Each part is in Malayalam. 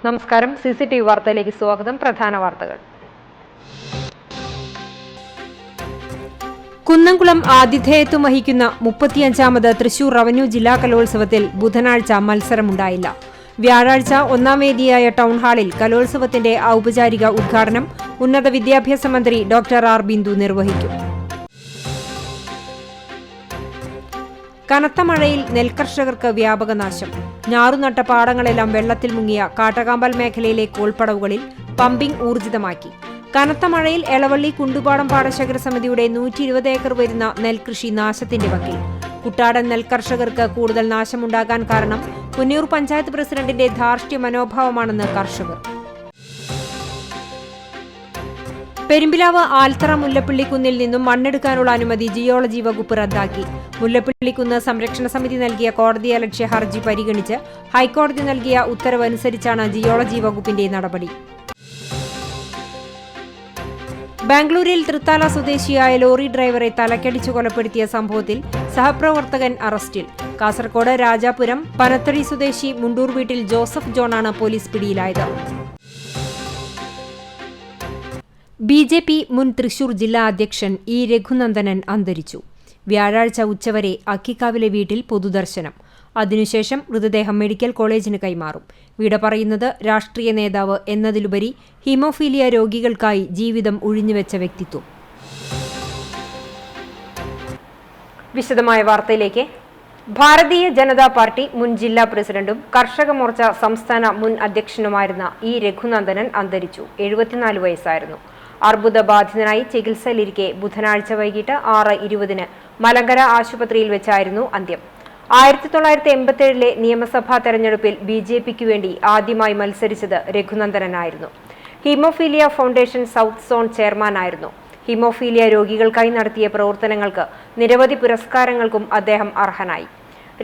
നമസ്കാരം. CCTV വാർത്തയിലേക്ക് സ്വാഗതം. പ്രധാന വാർത്തകൾ. കുന്നംകുളം ആതിഥേയത്വം വഹിക്കുന്ന 35ാമത് തൃശൂർ റവന്യൂ ജില്ലാ കലോത്സവത്തിൽ ബുധനാഴ്ച മത്സരമുണ്ടായില്ല. വ്യാഴാഴ്ച ഒന്നാം വേദിയായ ടൗൺഹാളിൽ കലോത്സവത്തിന്റെ ഔപചാരിക ഉദ്ഘാടനം ഉന്നത വിദ്യാഭ്യാസ മന്ത്രി ഡോക്ടർ ആർ ബിന്ദു നിർവഹിക്കും. കനത്ത മഴയിൽ നെൽകർഷകർക്ക് വ്യാപക നാശം. ഞാറുനട്ട പാടങ്ങളെല്ലാം വെള്ളത്തിൽ മുങ്ങിയ കാട്ടകാമ്പൽ മേഖലയിലെ കോൾപ്പടവുകളിൽ പമ്പിംഗ് ഊർജിതമാക്കി. കനത്ത മഴയിൽ എളവള്ളി കുണ്ടുപാടം പാടശേഖര സമിതിയുടെ 120 ഏക്കർ വരുന്ന നെൽകൃഷി നാശത്തിന്റെ വക്കിൽ. കുട്ടാടൻ നെൽകർഷകർക്ക് കൂടുതൽ നാശമുണ്ടാകാൻ കാരണം പുന്നയൂർ പഞ്ചായത്ത് പ്രസിഡന്റിന്റെ ധാർഷ്ട്യ മനോഭാവമാണെന്ന് കർഷകർ. പെരുമ്പിലാവ് ആൽത്തറ മുല്ലപ്പള്ളിക്കുന്നിൽ നിന്നും മണ്ണെടുക്കാനുള്ള അനുമതി ജിയോളജി വകുപ്പ് റദ്ദാക്കി. മുല്ലപ്പള്ളിക്കുന്ന് സംരക്ഷണ സമിതി നൽകിയ കോടതിയലക്ഷ്യ ഹർജി പരിഗണിച്ച് ഹൈക്കോടതി നൽകിയ ഉത്തരവ് അനുസരിച്ചാണ് ജിയോളജി വകുപ്പിന്റെ നടപടി. ബാംഗ്ലൂരിൽ തൃത്താല സ്വദേശിയായ ലോറി ഡ്രൈവറെ തലക്കടിച്ചു കൊലപ്പെടുത്തിയ സംഭവത്തിൽ സഹപ്രവർത്തകൻ അറസ്റ്റിൽ. കാസർകോട് രാജാപുരം പനത്തടി സ്വദേശി മുണ്ടൂർ വീട്ടിൽ ജോസഫ് ജോണാണ് പോലീസ് പിടിയിലായത്. BJP മുൻ തൃശൂർ ജില്ലാ അധ്യക്ഷൻ ഇ രഘുനന്ദനൻ അന്തരിച്ചു. വ്യാഴാഴ്ച ഉച്ചവരെ അക്കിക്കാവിലെ വീട്ടിൽ പൊതുദർശനം. അതിനുശേഷം മൃതദേഹം മെഡിക്കൽ കോളേജിന് കൈമാറും. വിട പറയുന്നത് രാഷ്ട്രീയ നേതാവ് എന്നതിലുപരി ഹീമോഫീലിയ രോഗികൾക്കായി ജീവിതം ഉഴിഞ്ഞുവെച്ച വ്യക്തിത്വം. വിശദമായ വാർത്തയിലേക്ക്. ഭാരതീയ ജനതാ പാർട്ടി മുൻ ജില്ലാ പ്രസിഡന്റും കർഷക മോർച്ച സംസ്ഥാന മുൻ അധ്യക്ഷനുമായിരുന്ന ഇ രഘുനന്ദനൻ അന്തരിച്ചു. 74 വയസ്സായിരുന്നു. അർബുദബാധിതനായി ചികിത്സയിലിരിക്കെ ബുധനാഴ്ച വൈകിട്ട് 6:20 മലങ്കര ആശുപത്രിയിൽ വെച്ചായിരുന്നു അന്ത്യം. 1987 നിയമസഭാ തെരഞ്ഞെടുപ്പിൽ BJPക്ക് വേണ്ടി ആദ്യമായി മത്സരിച്ചത് രഘുനന്ദനായിരുന്നു. ഹീമോഫീലിയ ഫൗണ്ടേഷൻ സൗത്ത് സോൺ ചെയർമാനായിരുന്നു. ഹീമോഫീലിയ രോഗികൾക്കായി നടത്തിയ പ്രവർത്തനങ്ങൾക്ക് നിരവധി പുരസ്കാരങ്ങൾക്കും അദ്ദേഹം അർഹനായി.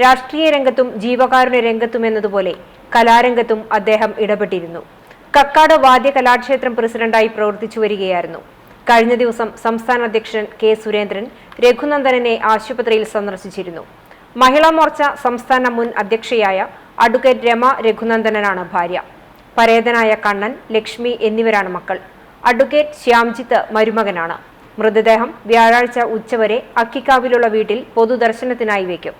രാഷ്ട്രീയ രംഗത്തും ജീവകാരുണ്യ രംഗത്തുമെന്നതുപോലെ കലാരംഗത്തും അദ്ദേഹം ഇടപെട്ടിരുന്നു. കക്കാട് വാദ്യ കലാക്ഷേത്രം പ്രസിഡന്റായി പ്രവർത്തിച്ചു വരികയായിരുന്നു. കഴിഞ്ഞ ദിവസം സംസ്ഥാന അധ്യക്ഷൻ K. സുരേന്ദ്രൻ രഘുനന്ദനനെ ആശുപത്രിയിൽ സന്ദർശിച്ചിരുന്നു. മഹിളാ മോർച്ച സംസ്ഥാന മുൻ അധ്യക്ഷയായ അഡ്വക്കേറ്റ് രമ രഘുനന്ദനാണ് ഭാര്യ. പരേതനായ കണ്ണൻ, ലക്ഷ്മി എന്നിവരാണ് മക്കൾ. അഡ്വക്കേറ്റ് ശ്യാംജിത്ത് മരുമകനാണ്. മൃതദേഹം വ്യാഴാഴ്ച ഉച്ചവരെ അക്കിക്കാവിലുള്ള വീട്ടിൽ പൊതുദർശനത്തിനായി വയ്ക്കും.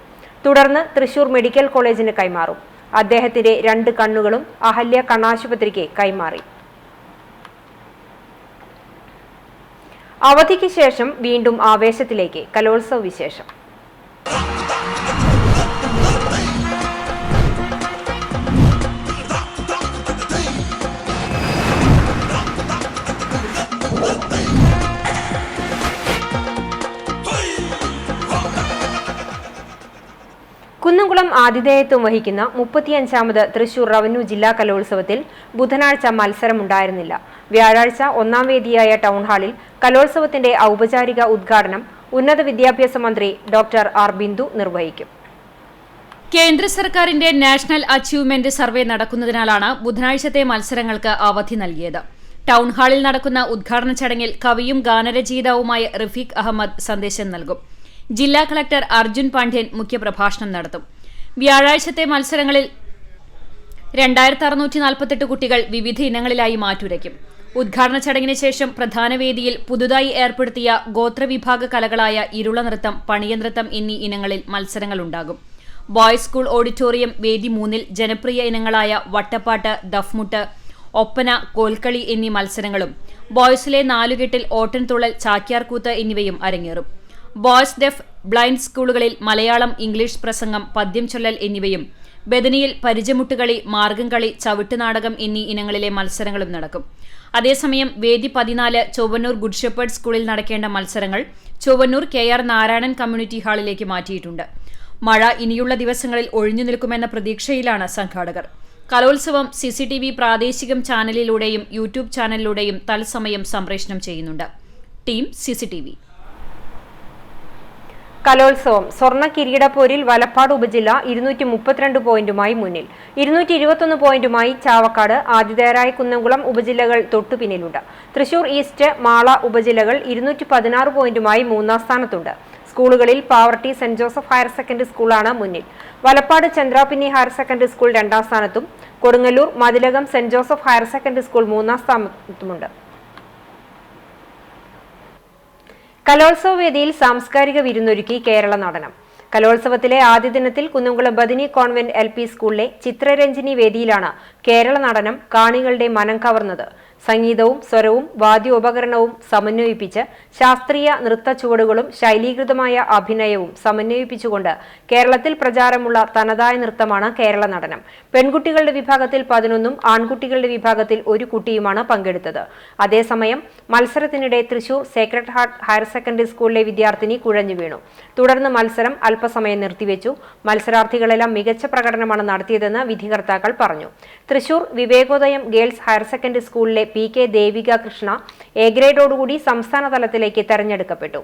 തുടർന്ന് തൃശൂർ മെഡിക്കൽ കോളേജിന് കൈമാറും. അദ്ദേഹത്തിന്റെ 2 കണ്ണുകളും അഹല്യ കണ്ണാശുപത്രിക്ക് കൈമാറി. അവധിക്ക് ശേഷം വീണ്ടും ആവേശത്തിലേക്ക് കലോത്സവ വിശേഷം. കുന്നംകുളം ആതിഥേയത്വം വഹിക്കുന്ന 35ാമത് തൃശൂർ റവന്യൂ ജില്ലാ കലോത്സവത്തിൽ ബുധനാഴ്ച മത്സരമുണ്ടായിരുന്നില്ല. വ്യാഴാഴ്ച ഒന്നാം വേദിയായ ടൗൺഹാളിൽ കലോത്സവത്തിന്റെ ഔപചാരിക ഉദ്ഘാടനം ഉന്നത വിദ്യാഭ്യാസ മന്ത്രി ഡോക്ടർ ആർ ബിന്ദു നിർവഹിക്കും. കേന്ദ്ര സർക്കാരിന്റെ നാഷണൽ അച്ചീവ്മെന്റ് സർവേ നടക്കുന്നതിനാലാണ് ബുധനാഴ്ചത്തെ മത്സരങ്ങൾക്ക് അവധി നൽകിയത്. ടൗൺഹാളിൽ നടക്കുന്ന ഉദ്ഘാടന ചടങ്ങിൽ കവിയും ഗാനരചയിതാവുമായ റഫീഖ് അഹമ്മദ് സന്ദേശം നൽകും. ജില്ലാ കളക്ടർ അർജുൻ പാണ്ഡ്യൻ മുഖ്യപ്രഭാഷണം നടത്തും. വ്യാഴാഴ്ചത്തെ മത്സരങ്ങളിൽ 2648 കുട്ടികൾ വിവിധ ഇനങ്ങളിലായി മാറ്റുരയ്ക്കും. ഉദ്ഘാടന ചടങ്ങിന് ശേഷം പ്രധാന വേദിയിൽ പുതുതായി ഏർപ്പെടുത്തിയ ഗോത്രവിഭാഗ കലകളായ ഇരുള നൃത്തം, പണിയനൃത്തം എന്നീ ഇനങ്ങളിൽ മത്സരങ്ങളുണ്ടാകും. ബോയ്സ് സ്കൂൾ ഓഡിറ്റോറിയം വേദി 3-ൽ ജനപ്രിയ ഇനങ്ങളായ വട്ടപ്പാട്ട്, ദഫ്മുട്ട്, ഒപ്പന, കോൽക്കളി എന്നീ മത്സരങ്ങളും ബോയ്സിലെ 4 കെട്ടിൽ ഓട്ടൻതുള്ളൽ, ചാക്യാർകൂത്ത് എന്നിവയും അരങ്ങേറും. ബോയ്സ് ഡെഫ് ബ്ലൈൻഡ് സ്കൂളുകളിൽ മലയാളം, ഇംഗ്ലീഷ് പ്രസംഗം, പദ്യം ചൊല്ലൽ എന്നിവയും ബദനിയിൽ പരിചമുട്ടുകളി, മാർഗംകളി, ചവിട്ടുനാടകം എന്നീ ഇനങ്ങളിലെ മത്സരങ്ങളും നടക്കും. അതേസമയം വേദി 14 ചൊവ്വന്നൂർ ഗുഡ് ഷെപ്പേർഡ് സ്കൂളിൽ നടക്കേണ്ട മത്സരങ്ങൾ ചൊവ്വന്നൂർ KR നാരായണൻ കമ്മ്യൂണിറ്റി ഹാളിലേക്ക് മാറ്റിയിട്ടുണ്ട്. മഴ ഇനിയുള്ള ദിവസങ്ങളിൽ ഒഴിഞ്ഞു നിൽക്കുമെന്ന പ്രതീക്ഷയിലാണ് സംഘാടകർ. കലോത്സവം CCTV പ്രാദേശികം ചാനലിലൂടെയും യൂട്യൂബ് ചാനലിലൂടെയും തത്സമയം സംപ്രേഷണം ചെയ്യുന്നുണ്ട്. Team CCTV. കലോത്സവം സ്വർണ്ണ കിരീടപ്പോരിൽ വലപ്പാട് ഉപജില്ല 232 പോയിന്റുമായി മുന്നിൽ. 221 പോയിന്റുമായി ചാവക്കാട്, ആതിഥേയരായ കുന്നംകുളം ഉപജില്ലകൾ തൊട്ടുപിന്നിലുണ്ട്. തൃശൂർ ഈസ്റ്റ്, മാള ഉപജില്ലകൾ 216 പോയിന്റുമായി 3-ാം സ്ഥാനത്തുണ്ട്. സ്കൂളുകളിൽ Pavaratty saint Joseph higher secondary സ്കൂളാണ് മുന്നിൽ. Valappad Chandrapinni higher secondary school 2-ാം സ്ഥാനത്തും Kodungallur Mathilakam saint Joseph higher secondary school 3ാം സ്ഥാനത്തുമുണ്ട്. കലോത്സവ വേദിയിൽ സാംസ്കാരിക വിരുന്നൊരുക്കി കേരള നടനം. കലോത്സവത്തിലെ ആദ്യ ദിനത്തിൽ കുന്നംകുളം ബദിനി കോൺവെന്റ് LP സ്കൂളിലെ ചിത്രരഞ്ജിനി വേദിയിലാണ് കേരള നടനം കാണികളുടെ മനം കവർന്നത്. സംഗീതവും സ്വരവും വാദ്യോപകരണവും സമന്വയിപ്പിച്ച് ശാസ്ത്രീയ നൃത്ത ചുവടുകളും ശൈലീകൃതമായ അഭിനയവും സമന്വയിപ്പിച്ചുകൊണ്ട് കേരളത്തിൽ പ്രചാരമുള്ള തനതായ നൃത്തമാണ് കേരള നടനം. പെൺകുട്ടികളുടെ വിഭാഗത്തിൽ 11ഉം ആൺകുട്ടികളുടെ വിഭാഗത്തിൽ 1 കുട്ടിയുമാണ് പങ്കെടുത്തത്. അതേസമയം മത്സരത്തിനിടെ Thrissur Sacred heart higher secondary സ്കൂളിലെ വിദ്യാർത്ഥിനി കുഴഞ്ഞു വീണു. തുടർന്ന് മത്സരം അല്പസമയം നിർത്തിവെച്ചു. മത്സരാർത്ഥികളെല്ലാം മികച്ച പ്രകടനമാണ് നടത്തിയതെന്ന് വിധികർത്താക്കൾ പറഞ്ഞു. Thrissur Vivekodayam girls higher secondary സ്കൂളിലെ PK ദേവിക കൃഷ്ണ A ഗ്രേഡോടുകൂടി സംസ്ഥാന തലത്തിലേക്ക് തെരഞ്ഞെടുക്കപ്പെട്ടു.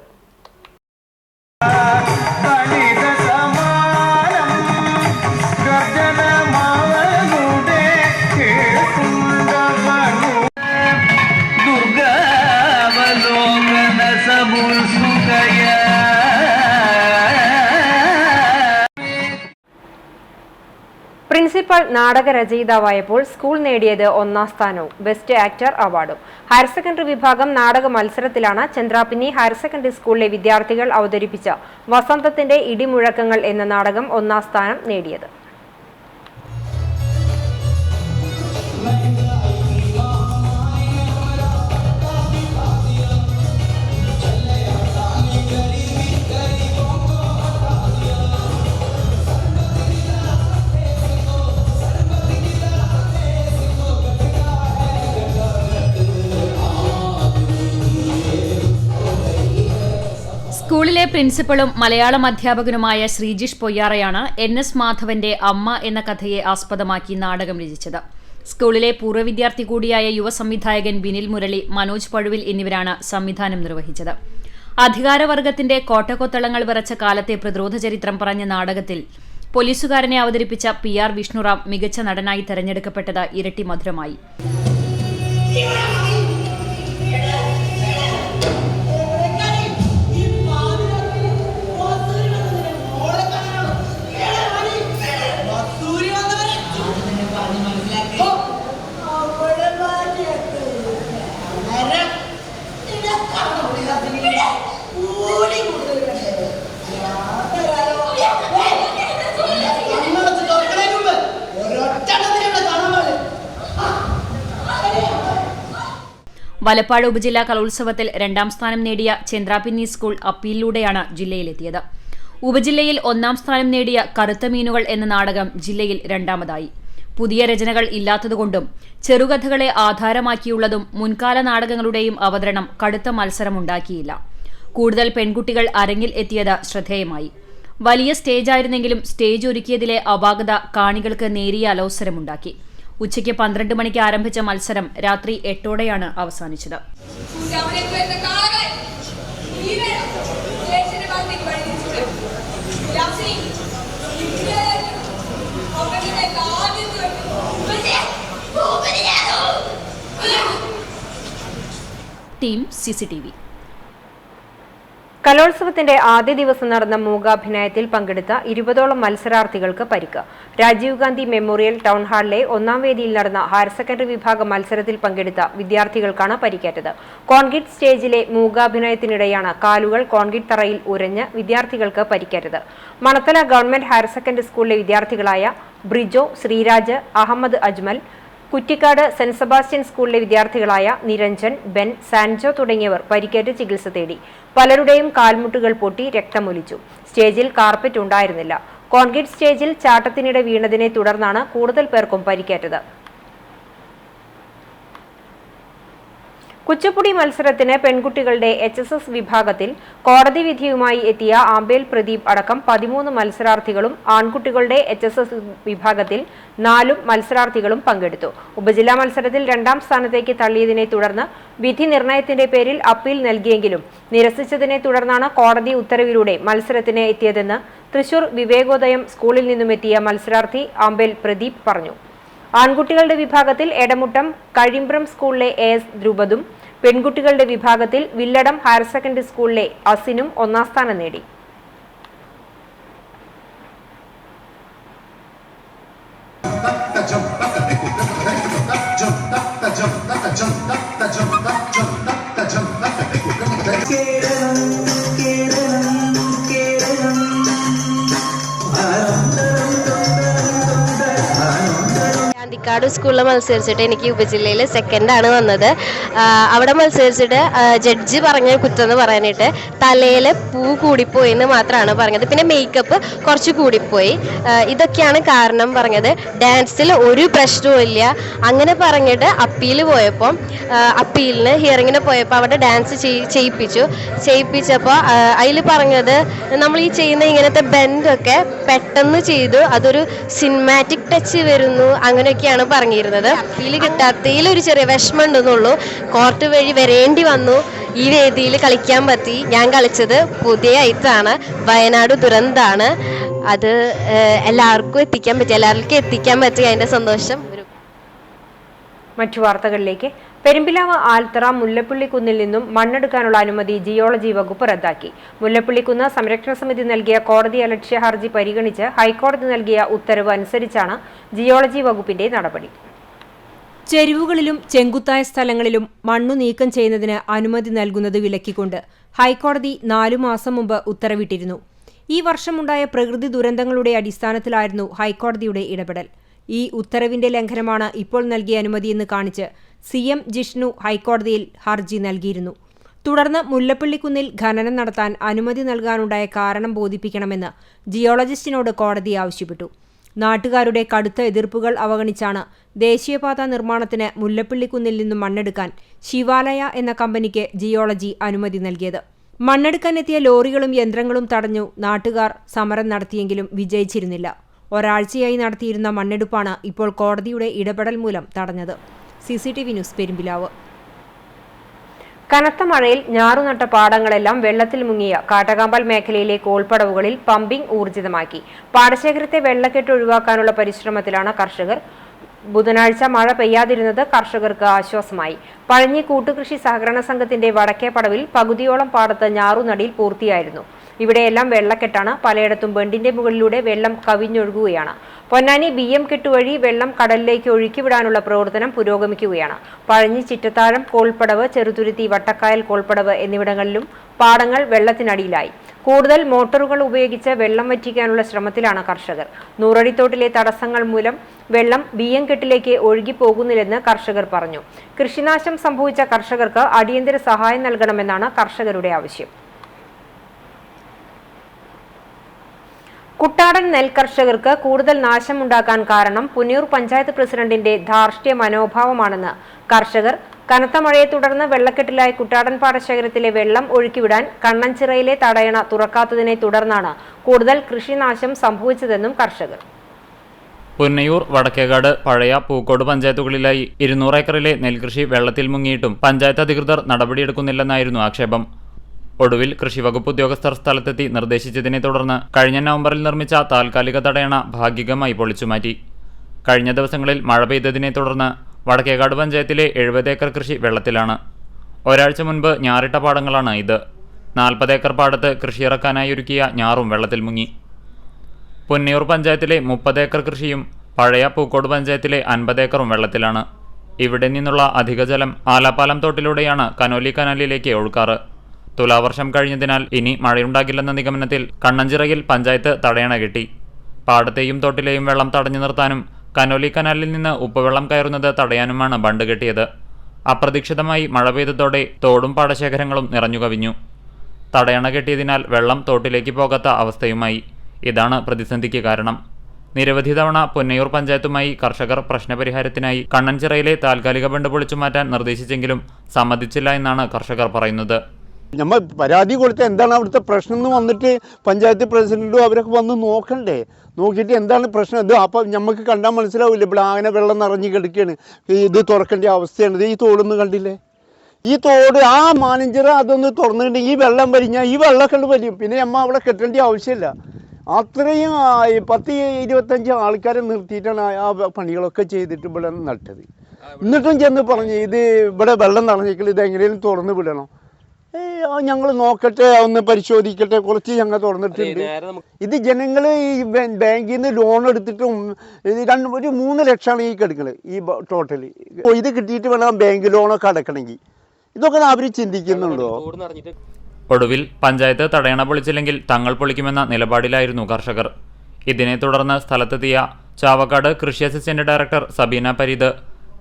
പ്രിൻസിപ്പൽ നാടകരചയിതാവായപ്പോൾ സ്കൂൾ നേടിയത് 1ാം സ്ഥാനവും ബെസ്റ്റ് ആക്ടർ അവാർഡും. ഹയർ സെക്കൻഡറി വിഭാഗം നാടക മത്സരത്തിലാണ് ചന്ദ്രാപിന്നി ഹയർ സെക്കൻഡറി സ്കൂളിലെ വിദ്യാർത്ഥികൾ അവതരിപ്പിച്ച വസന്തത്തിന്റെ ഇടിമുഴക്കങ്ങൾ എന്ന നാടകം 1ാം സ്ഥാനം നേടിയത്. സ്കൂളിലെ പ്രിൻസിപ്പളും മലയാളം അധ്യാപകനുമായ ശ്രീജിഷ് പൊയ്യാറയാണ് NS മാധവന്റെ അമ്മ എന്ന കഥയെ ആസ്പദമാക്കി നാടകം രചിച്ചത്. സ്കൂളിലെ പൂർവ്വ വിദ്യാർത്ഥി കൂടിയായ യുവ സംവിധായകൻ ബിനിൽ മുരളി, മനോജ് പഴുവിൽ എന്നിവരാണ് സംവിധാനം നിർവഹിച്ചത്. അധികാരവർഗത്തിന്റെ കോട്ടകൊത്തളങ്ങൾ വിറച്ച കാലത്തെ പ്രതിരോധ ചരിത്രം പറഞ്ഞ നാടകത്തിൽ പോലീസുകാരനെ അവതരിപ്പിച്ച PR വിഷ്ണുറാം മികച്ച നടനായി തെരഞ്ഞെടുക്കപ്പെട്ടത് ഇരട്ടി മധുരമായി. വലപ്പാട് ഉപജില്ലാ കലോത്സവത്തിൽ 2ാം സ്ഥാനം നേടിയ ചന്ദ്രാപിന്നി സ്കൂൾ അപ്പീലിലൂടെയാണ് ജില്ലയിലെത്തിയത്. ഉപജില്ലയിൽ 1ാം സ്ഥാനം നേടിയ കറുത്ത മീനുകൾ എന്ന നാടകം ജില്ലയിൽ 2ാമതായി. പുതിയ രചനകൾ ഇല്ലാത്തതുകൊണ്ടും ചെറുകഥകളെ ആധാരമാക്കിയുള്ളതും മുൻകാല നാടകങ്ങളുടെയും അവതരണം കടുത്ത മത്സരമുണ്ടാക്കിയില്ല. കൂടുതൽ പെൺകുട്ടികൾ അരങ്ങിൽ എത്തിയത് ശ്രദ്ധേയമായി. വലിയ സ്റ്റേജായിരുന്നെങ്കിലും സ്റ്റേജ് ഒരുക്കിയതിലെ അപാകത കാണികൾക്ക് നേരിയ അലോസരമുണ്ടാക്കി. ഉച്ചയ്ക്ക് 12 മണിക്ക് ആരംഭിച്ച മത്സരം രാത്രി 8ഓടെയാണ് അവസാനിച്ചത്. Team CCTV. കലോത്സവത്തിന്റെ ആദ്യ ദിവസം നടന്ന മൂകാഭിനയത്തിൽ പങ്കെടുത്ത 20ഓളം മത്സരാർത്ഥികൾക്ക് പരിക്ക്. രാജീവ് ഗാന്ധി മെമ്മോറിയൽ ടൗൺ ഹാളിലെ 1ാം വേദിയിൽ നടന്ന ഹയർ സെക്കൻഡറി വിഭാഗം മത്സരത്തിൽ പങ്കെടുത്ത വിദ്യാർത്ഥികൾക്കാണ് പരിക്കേറ്റത്. കോൺക്രീറ്റ് സ്റ്റേജിലെ മൂകാഭിനയത്തിനിടെയാണ് കാലുകൾ കോൺക്രീറ്റ് തറയിൽ ഉരഞ്ഞ് വിദ്യാർത്ഥികൾക്ക് പരിക്കേറ്റത്. മണത്തല ഗവൺമെന്റ് ഹയർ സെക്കൻഡറി സ്കൂളിലെ വിദ്യാർത്ഥികളായ ബ്രിജോ, ശ്രീരാജ്, അഹമ്മദ് അജ്മൽ, കുറ്റിക്കാട് സെന്റ് സെബാസ്റ്റ്യൻ സ്കൂളിലെ വിദ്യാർത്ഥികളായ നിരഞ്ജൻ, ബെൻ, സാൻജോ തുടങ്ങിയവർ പരിക്കേറ്റ് ചികിത്സ തേടി. പലരുടെയും കാൽമുട്ടുകൾ പൊട്ടി രക്തമൊലിച്ചു. സ്റ്റേജിൽ കാർപ്പറ്റ് ഉണ്ടായിരുന്നില്ല. കോൺക്രീറ്റ് സ്റ്റേജിൽ ചാട്ടത്തിനിടെ വീണതിനെ തുടർന്നാണ് കൂടുതൽ പേർക്കും പരിക്കേറ്റത്. കുച്ചിപ്പുടി മത്സരത്തിന് പെൺകുട്ടികളുടെ HSS വിഭാഗത്തിൽ കോടതി വിധിയുമായി എത്തിയ ആമ്പേൽ പ്രദീപ് അടക്കം 13 മത്സരാർത്ഥികളും ആൺകുട്ടികളുടെ HSS വിഭാഗത്തിൽ 4 മത്സരാർത്ഥികളും പങ്കെടുത്തു. ഉപജില്ലാ മത്സരത്തിൽ 2ാം സ്ഥാനത്തേക്ക് തള്ളിയതിനെ തുടർന്ന് വിധി നിർണയത്തിന്റെ പേരിൽ അപ്പീൽ നൽകിയെങ്കിലും നിരസിച്ചതിനെ തുടർന്നാണ് കോടതി ഉത്തരവിലൂടെ മത്സരത്തിന് എത്തിയതെന്ന് തൃശൂർ വിവേകോദയം സ്കൂളിൽ നിന്നുമെത്തിയ മത്സരാർത്ഥി ആമ്പേൽ പ്രദീപ് പറഞ്ഞു. ആൺകുട്ടികളുടെ വിഭാഗത്തിൽ എടമുട്ടം കഴിമ്പ്രം സ്കൂളിലെ AS ധ്രുപദും പെൺകുട്ടികളുടെ വിഭാഗത്തിൽ വില്ലടം ഹയർ സെക്കൻഡറി സ്കൂളിലെ അസിനും 1ാം സ്ഥാനം നേടി. വയനാട് സ്കൂളിൽ മത്സരിച്ചിട്ട് എനിക്ക് ഉപജില്ലയിൽ സെക്കൻഡാണ് വന്നത്. അവിടെ മത്സരിച്ചിട്ട് ജഡ്ജി പറഞ്ഞ കുറ്റം എന്ന് പറയാനായിട്ട് തലയിൽ പൂ കൂടിപ്പോയി എന്ന് മാത്രമാണ് പറഞ്ഞത്. പിന്നെ മേക്കപ്പ് കുറച്ച് കൂടിപ്പോയി. ഇതൊക്കെയാണ് കാരണം പറഞ്ഞത്. ഡാൻസിൽ ഒരു പ്രശ്നവും ഇല്ല അങ്ങനെ പറഞ്ഞിട്ട് അപ്പീൽ പോയപ്പോൾ ഹിയറിങ്ങിന് പോയപ്പോൾ അവിടെ ഡാൻസ് ചെയ്യിപ്പിച്ചപ്പോൾ അതിൽ പറഞ്ഞത് നമ്മൾ ഈ ചെയ്യുന്ന ഇങ്ങനത്തെ ബെൻഡൊക്കെ പെട്ടെന്ന് ചെയ്തു, അതൊരു സിനിമാറ്റിക് ടച്ച് വരുന്നു, അങ്ങനെയൊക്കെയാണ് പറഞ്ഞിരുന്നത്. അപ്പീൽ കിട്ടാത്തതിൽ ഒരു ചെറിയ വിഷമം ഉണ്ടെന്നുള്ളൂ. കോർട്ട് വഴി വരേണ്ടി വന്നു. ഈ വേദിയിൽ കളിക്കാൻ പറ്റി. ഞാൻ കളിച്ചത് പുതിയ ഐറ്റാണ്, വയനാട് ദുരന്താണ്. അത് എല്ലാവർക്കും എത്തിക്കാൻ പറ്റി. അതിൻ്റെ സന്തോഷം. മറ്റു വാർത്തകളിലേക്ക്. പെരുമ്പിലാവ് ആൽത്തറ മുല്ലപ്പള്ളിക്കുന്നിൽ നിന്നും മണ്ണെടുക്കാനുള്ള അനുമതി ജിയോളജി വകുപ്പ് റദ്ദാക്കി. മുല്ലപ്പള്ളിക്കുന്ന് സംരക്ഷണ സമിതി നൽകിയ കോടതി അലക്ഷ്യ ഹർജി പരിഗണിച്ച് ഹൈക്കോടതി നൽകിയ ഉത്തരവ് അനുസരിച്ചാണ് ജിയോളജി വകുപ്പിന്റെ നടപടി. ചെരിവുകളിലും ചെങ്കുത്തായ സ്ഥലങ്ങളിലും മണ്ണു നീക്കം ചെയ്യുന്നതിന് അനുമതി നൽകുന്നത് വിലക്കിക്കൊണ്ട് ഹൈക്കോടതി 4 മാസം മുമ്പ് ഉത്തരവിട്ടിരുന്നു. ഈ വർഷമുണ്ടായ പ്രകൃതി ദുരന്തങ്ങളുടെ അടിസ്ഥാനത്തിലായിരുന്നു ഹൈക്കോടതിയുടെ ഇടപെടൽ. ഈ ഉത്തരവിന്റെ ലംഘനമാണ് ഇപ്പോൾ നൽകിയ അനുമതിയെന്ന് കാണിച്ച് CM ജിഷ്ണു ഹൈക്കോടതിയിൽ ഹർജി നൽകിയിരുന്നു. തുടർന്ന് മുല്ലപ്പള്ളിക്കുന്നിൽ ഖനനം നടത്താൻ അനുമതി നൽകാനുണ്ടായ കാരണം ബോധിപ്പിക്കണമെന്ന് ജിയോളജിസ്റ്റിനോട് കോടതി ആവശ്യപ്പെട്ടു. നാട്ടുകാരുടെ കടുത്ത എതിർപ്പുകൾ അവഗണിച്ചാണ് ദേശീയപാത നിർമ്മാണത്തിന് മുല്ലപ്പള്ളിക്കുന്നിൽ നിന്നും മണ്ണെടുക്കാൻ ശിവാലയ എന്ന കമ്പനിക്ക് ജിയോളജി അനുമതി നൽകിയത്. മണ്ണെടുക്കാനെത്തിയ ലോറികളും യന്ത്രങ്ങളും തടഞ്ഞു നാട്ടുകാർ സമരം നടത്തിയെങ്കിലും വിജയിച്ചിരുന്നില്ല. ഒരാഴ്ചയായി നടത്തിയിരുന്ന മണ്ണെടുപ്പാണ് ഇപ്പോൾ കോടതിയുടെ ഇടപെടൽ മൂലം തടഞ്ഞത്. CCTV news Perumpilavu. കനത്ത മഴയിൽ ഞാറുനട്ട പാടങ്ങളെല്ലാം വെള്ളത്തിൽ മുങ്ങിയ കാട്ടകാമ്പൽ മേഖലയിലെ കോൾപ്പടവുകളിൽ പമ്പിംഗ് ഊർജിതമാക്കി. പാടശേഖരത്തെ വെള്ളക്കെട്ട് ഒഴിവാക്കാനുള്ള പരിശ്രമത്തിലാണ് കർഷകർ. ബുധനാഴ്ച മഴ പെയ്യാതിരുന്നത് കർഷകർക്ക് ആശ്വാസമായി. പഴഞ്ഞി കൂട്ടുകൃഷി സഹകരണ സംഘത്തിന്റെ വടക്കേപ്പടവിൽ പകുതിയോളം പാടത്ത് ഞാറുനടിയിൽ പൂർത്തിയായിരുന്നു. ഇവിടെയെല്ലാം വെള്ളക്കെട്ടാണ്. പലയിടത്തും ബണ്ടിന്റെ മുകളിലൂടെ വെള്ളം കവിഞ്ഞൊഴുകുകയാണ്. പൊന്നാനി BM കെട്ട് വഴി വെള്ളം കടലിലേക്ക് ഒഴുക്കിവിടാനുള്ള പ്രവർത്തനം പുരോഗമിക്കുകയാണ്. പഴഞ്ഞി ചിറ്റത്താഴം കോൾപ്പടവ്, ചെറുതുരുത്തി വട്ടക്കായൽ കോൾപ്പടവ് എന്നിവിടങ്ങളിലും പാടങ്ങൾ വെള്ളത്തിനടിയിലായി. കൂടുതൽ മോട്ടോറുകൾ ഉപയോഗിച്ച് വെള്ളം വറ്റിക്കാനുള്ള ശ്രമത്തിലാണ് കർഷകർ. നൂറടിത്തോട്ടിലെ തടസ്സങ്ങൾ മൂലം വെള്ളം BM കെട്ടിലേക്ക് ഒഴുകിപ്പോകുന്നില്ലെന്ന് കർഷകർ പറഞ്ഞു. കൃഷിനാശം സംഭവിച്ച കർഷകർക്ക് അടിയന്തര സഹായം നൽകണമെന്നാണ് കർഷകരുടെ ആവശ്യം. കുട്ടാടൻ നെൽകർഷകർക്ക് കൂടുതൽ നാശമുണ്ടാക്കാൻ കാരണം പുന്നയൂർ പഞ്ചായത്ത് പ്രസിഡന്റിന്റെ ധാർഷ്ട്യ മനോഭാവമാണെന്ന് കർഷകർ. കനത്ത മഴയെ തുടർന്ന് വെള്ളക്കെട്ടിലായ കുട്ടാടൻ പാടശേഖരത്തിലെ വെള്ളം ഒഴുക്കിവിടാൻ കണ്ണഞ്ചിറയിലെ തടയണ തുറക്കാത്തതിനെ തുടർന്നാണ് കൂടുതൽ കൃഷിനാശം സംഭവിച്ചതെന്നും കർഷകർ. പുന്നയൂർ, വടക്കേകാട്, പഴയ, പൂക്കോട് പഞ്ചായത്തുകളിലായി 200 ഏക്കറിലെ നെൽകൃഷി വെള്ളത്തിൽ മുങ്ങിയിട്ടും പഞ്ചായത്ത് അധികൃതർ നടപടിയെടുക്കുന്നില്ലെന്നായിരുന്നു ആക്ഷേപം. ഒടുവിൽ കൃഷിവകുപ്പ് ഉദ്യോഗസ്ഥർ സ്ഥലത്തെത്തി നിർദ്ദേശിച്ചതിനെ തുടർന്ന് കഴിഞ്ഞ നവംബറിൽ നിർമ്മിച്ച താൽക്കാലിക തടയണ ഭാഗികമായി പൊളിച്ചുമാറ്റി. കഴിഞ്ഞ ദിവസങ്ങളിൽ മഴ പെയ്തതിനെ തുടർന്ന് വടക്കേകാട് പഞ്ചായത്തിലെ 70 ഏക്കർ കൃഷി വെള്ളത്തിലാണ്. ഒരാഴ്ച മുൻപ് ഞാറിട്ട പാടങ്ങളാണ് ഇത്. 40 ഏക്കർ പാടത്ത് കൃഷിയിറക്കാനായി ഒരുക്കിയ ഞാറും വെള്ളത്തിൽ മുങ്ങി. പുന്നയൂർ പഞ്ചായത്തിലെ 30 ഏക്കർ കൃഷിയും പഴയ പൂക്കോട് പഞ്ചായത്തിലെ 50 ഏക്കറും വെള്ളത്തിലാണ്. ഇവിടെ നിന്നുള്ള അധിക ജലം ആലാപ്പാലം തോട്ടിലൂടെയാണ് കനോലി കനാലിലേക്ക് ഒഴുക്കാറ്. തുലാവർഷം കഴിഞ്ഞതിനാൽ ഇനി മഴയുണ്ടാകില്ലെന്ന നിഗമനത്തിൽ കണ്ണഞ്ചിറയിൽ പഞ്ചായത്ത് തടയണ കെട്ടി. പാടത്തെയും തോട്ടിലെയും വെള്ളം തടഞ്ഞു നിർത്താനും കനോലി കനാലിൽ നിന്ന് ഉപ്പുവെള്ളം കയറുന്നത് തടയാനുമാണ് ബണ്ട് കെട്ടിയത്. അപ്രതീക്ഷിതമായി മഴ പെയ്തതോടെ തോടും പാടശേഖരങ്ങളും നിറഞ്ഞുകവിഞ്ഞു. തടയണ കെട്ടിയതിനാൽ വെള്ളം തോട്ടിലേക്ക് പോകാത്ത അവസ്ഥയുമായി. ഇതാണ് പ്രതിസന്ധിക്ക് കാരണം. നിരവധി തവണ പുന്നയൂർ പഞ്ചായത്തുമായി കർഷകർ പ്രശ്നപരിഹാരത്തിനായി കണ്ണഞ്ചിറയിലെ താൽക്കാലിക ബണ്ട് പൊളിച്ചു മാറ്റാൻ നിർദ്ദേശിച്ചെങ്കിലും സമ്മതിച്ചില്ല എന്നാണ് കർഷകർ പറയുന്നത്. നമ്മൾ പരാതി കൊടുത്ത എന്താണ് അവിടുത്തെ പ്രശ്നം എന്ന് വന്നിട്ട് പഞ്ചായത്ത് പ്രസിഡന്റും അവരൊക്കെ വന്ന് നോക്കണ്ടേ? നോക്കിയിട്ട് എന്താണ് പ്രശ്നം ഇത് അപ്പം നമുക്ക് കണ്ടാൽ മനസ്സിലാവില്ല. ഇവിടെ അങ്ങനെ വെള്ളം നിറഞ്ഞു കിടക്കുകയാണ്. ഇത് തുറക്കേണ്ട അവസ്ഥയാണ്. ഈ തോടൊന്നും കണ്ടില്ലേ? ഈ തോട് ആ മാനഞ്ചിറ അതൊന്ന് തുറന്നിട്ടുണ്ടെങ്കിൽ ഈ വെള്ളം വലിഞ്ഞാൽ ഈ വെള്ളമൊക്കെ ഉണ്ട് വലിയും. പിന്നെ നമ്മൾ അവിടെ കെട്ടേണ്ട ആവശ്യമില്ല. അത്രയും 10-25 ആൾക്കാരെ നിർത്തിയിട്ടാണ് ആ പണികളൊക്കെ ചെയ്തിട്ട് ഇവിടെ നട്ടത്. എന്നിട്ടും ചെന്ന് പറഞ്ഞ് ഇത് ഇവിടെ വെള്ളം നിറഞ്ഞേക്കില്ല, ഇത് എങ്ങനെയും തുറന്ന് വിടണം. ഞങ്ങൾ നോക്കട്ടെ, ഒന്ന് പരിശോധിക്കട്ടെ, കുറച്ച് ഞങ്ങൾ തുറന്നിട്ടുണ്ട്. ഇത് ജനങ്ങൾ ഈ ബാങ്കിൽ നിന്ന് ലോൺ എടുത്തിട്ടും ഒരു 3 ലക്ഷമാണ് ഈ കിടക്കുന്നത് ഈ ടോട്ടൽ. ഇത് കിട്ടിയിട്ട് വേണം ബാങ്ക് ലോണൊക്കെ അടക്കണമെങ്കിൽ. ഇതൊക്കെ അവർ ചിന്തിക്കുന്നുണ്ടോ? ഒടുവിൽ പഞ്ചായത്ത് തടയണ പൊളിച്ചില്ലെങ്കിൽ തങ്ങൾ പൊളിക്കുമെന്ന നിലപാടിലായിരുന്നു കർഷകർ. ഇതിനെ തുടർന്ന് സ്ഥലത്തെത്തിയ ചാവക്കാട് കൃഷി അസിസ്റ്റന്റ് ഡയറക്ടർ സബീന പരീദ്,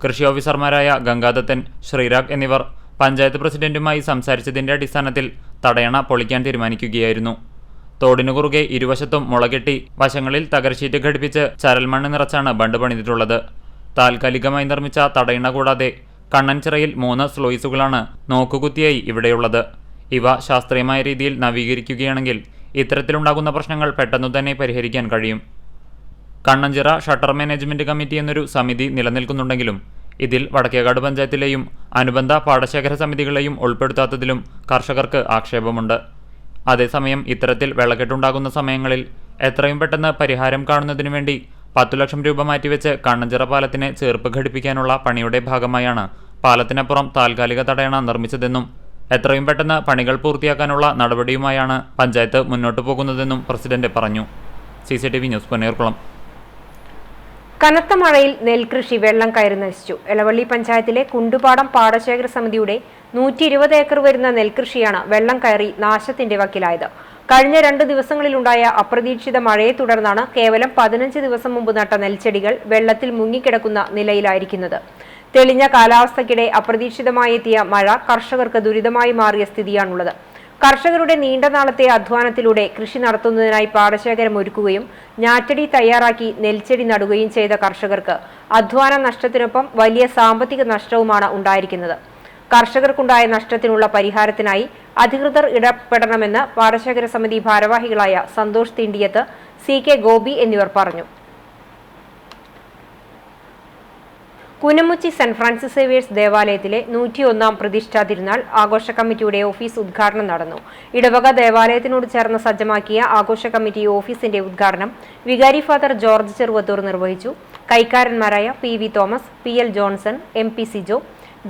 കൃഷി ഓഫീസർമാരായ ഗംഗാദത്തൻ, ശ്രീരാഗ് എന്നിവർ പഞ്ചായത്ത് പ്രസിഡന്റുമായി സംസാരിച്ചതിന്റെ അടിസ്ഥാനത്തിൽ തടയണ പൊളിക്കാൻ തീരുമാനിക്കുകയായിരുന്നു. തോടിനു കുറുകെ ഇരുവശത്തും മുളകെട്ടി വശങ്ങളിൽ തകരശീറ്റ് ഘടിപ്പിച്ച് ചരൽമണ്ണ് നിറച്ചാണ് ബണ്ട് പണിതിട്ടുള്ളത്. താൽക്കാലികമായി നിർമ്മിച്ച തടയണ കൂടാതെ കണ്ണൻചിറയിൽ 3 സ്ലോയിസുകളാണ് നോക്കുകുത്തിയായി ഇവിടെയുള്ളത്. ഇവ ശാസ്ത്രീയമായ രീതിയിൽ നവീകരിക്കുകയാണെങ്കിൽ ഇത്തരത്തിലുണ്ടാകുന്ന പ്രശ്നങ്ങൾ പെട്ടെന്നു തന്നെ പരിഹരിക്കാൻ കഴിയും. കണ്ണഞ്ചിറ ഷട്ടർ മാനേജ്മെന്റ് കമ്മിറ്റി എന്നൊരു സമിതി നിലനിൽക്കുന്നുണ്ടെങ്കിലും ഇതിൽ വടക്കേകാട് പഞ്ചായത്തിലെയും അനുബന്ധ പാടശേഖര സമിതികളെയും ഉൾപ്പെടുത്താത്തതിലും കർഷകർക്ക് ആക്ഷേപമുണ്ട്. അതേസമയം ഇത്തരത്തിൽ വെള്ളക്കെട്ടുണ്ടാകുന്ന സമയങ്ങളിൽ എത്രയും പെട്ടെന്ന് പരിഹാരം കാണുന്നതിനു വേണ്ടി 10 ലക്ഷം രൂപ മാറ്റിവെച്ച് കണ്ണഞ്ചിറ പാലത്തിന് ചേർപ്പ് ഘടിപ്പിക്കാനുള്ള പണിയുടെ ഭാഗമായാണ് പാലത്തിനപ്പുറം താൽക്കാലിക തടയണ നിർമ്മിച്ചതെന്നും എത്രയും പെട്ടെന്ന് പണികൾ പൂർത്തിയാക്കാനുള്ള നടപടിയുമായാണ് പഞ്ചായത്ത് മുന്നോട്ടു പോകുന്നതെന്നും പ്രസിഡന്റ് പറഞ്ഞു. CCTV news Ponnerkulam. കനത്ത മഴയിൽ നെൽകൃഷി വെള്ളം കയറി നശിച്ചു. എളവള്ളി പഞ്ചായത്തിലെ കുണ്ടുപാടം പാടശേഖര സമിതിയുടെ 120 ഏക്കർ വരുന്ന നെൽകൃഷിയാണ് വെള്ളം കയറി നാശത്തിന്റെ വക്കിലായത്. കഴിഞ്ഞ 2 ദിവസങ്ങളിലുണ്ടായ അപ്രതീക്ഷിത മഴയെ തുടർന്നാണ് കേവലം 15 ദിവസം മുമ്പ് നട്ട നെൽച്ചെടികൾ വെള്ളത്തിൽ മുങ്ങിക്കിടക്കുന്ന നിലയിലായിരിക്കുന്നത്. തെളിഞ്ഞ കാലാവസ്ഥയ്ക്കിടെ അപ്രതീക്ഷിതമായി എത്തിയ മഴ കർഷകർക്ക് ദുരിതമായി മാറിയ സ്ഥിതിയാണുള്ളത്. കർഷകരുടെ നീണ്ട നാളത്തെ അധ്വാനത്തിലൂടെ കൃഷി നടത്തുന്നതിനായി പാടശേഖരം ഒരുക്കുകയും ഞാറ്റടി തയ്യാറാക്കി നെൽച്ചെടി നടുകയും ചെയ്ത കർഷകർക്ക് അധ്വാന നഷ്ടത്തിനൊപ്പം വലിയ സാമ്പത്തിക നഷ്ടവുമാണ് ഉണ്ടായിരിക്കുന്നത്. കർഷകർക്കുണ്ടായ നഷ്ടത്തിനുള്ള പരിഹാരത്തിനായി അധികൃതർ ഇടപെടണമെന്ന് പാടശേഖര സമിതി ഭാരവാഹികളായ സന്തോഷ് തിണ്ടിയത്ത്, CK ഗോപി എന്നിവർ പറഞ്ഞു. കുനമുച്ചി സെന്റ് ഫ്രാൻസിസ് സേവിയേഴ്സ് ദേവാലയത്തിലെ 101-ാം പ്രതിഷ്ഠാ തിരുനാൾ ആഘോഷ കമ്മിറ്റിയുടെ ഓഫീസ് ഉദ്ഘാടനം നടന്നു. ഇടവക ദേവാലയത്തിനോട് ചേർന്ന് സജ്ജമാക്കിയ ആഘോഷ കമ്മിറ്റി ഓഫീസിന്റെ ഉദ്ഘാടനം വികാരി ഫാദർ ജോർജ് ചെറുവത്തൂർ നിർവഹിച്ചു. കൈക്കാരന്മാരായ PV Thomas, PL Johnson, MP Sijo,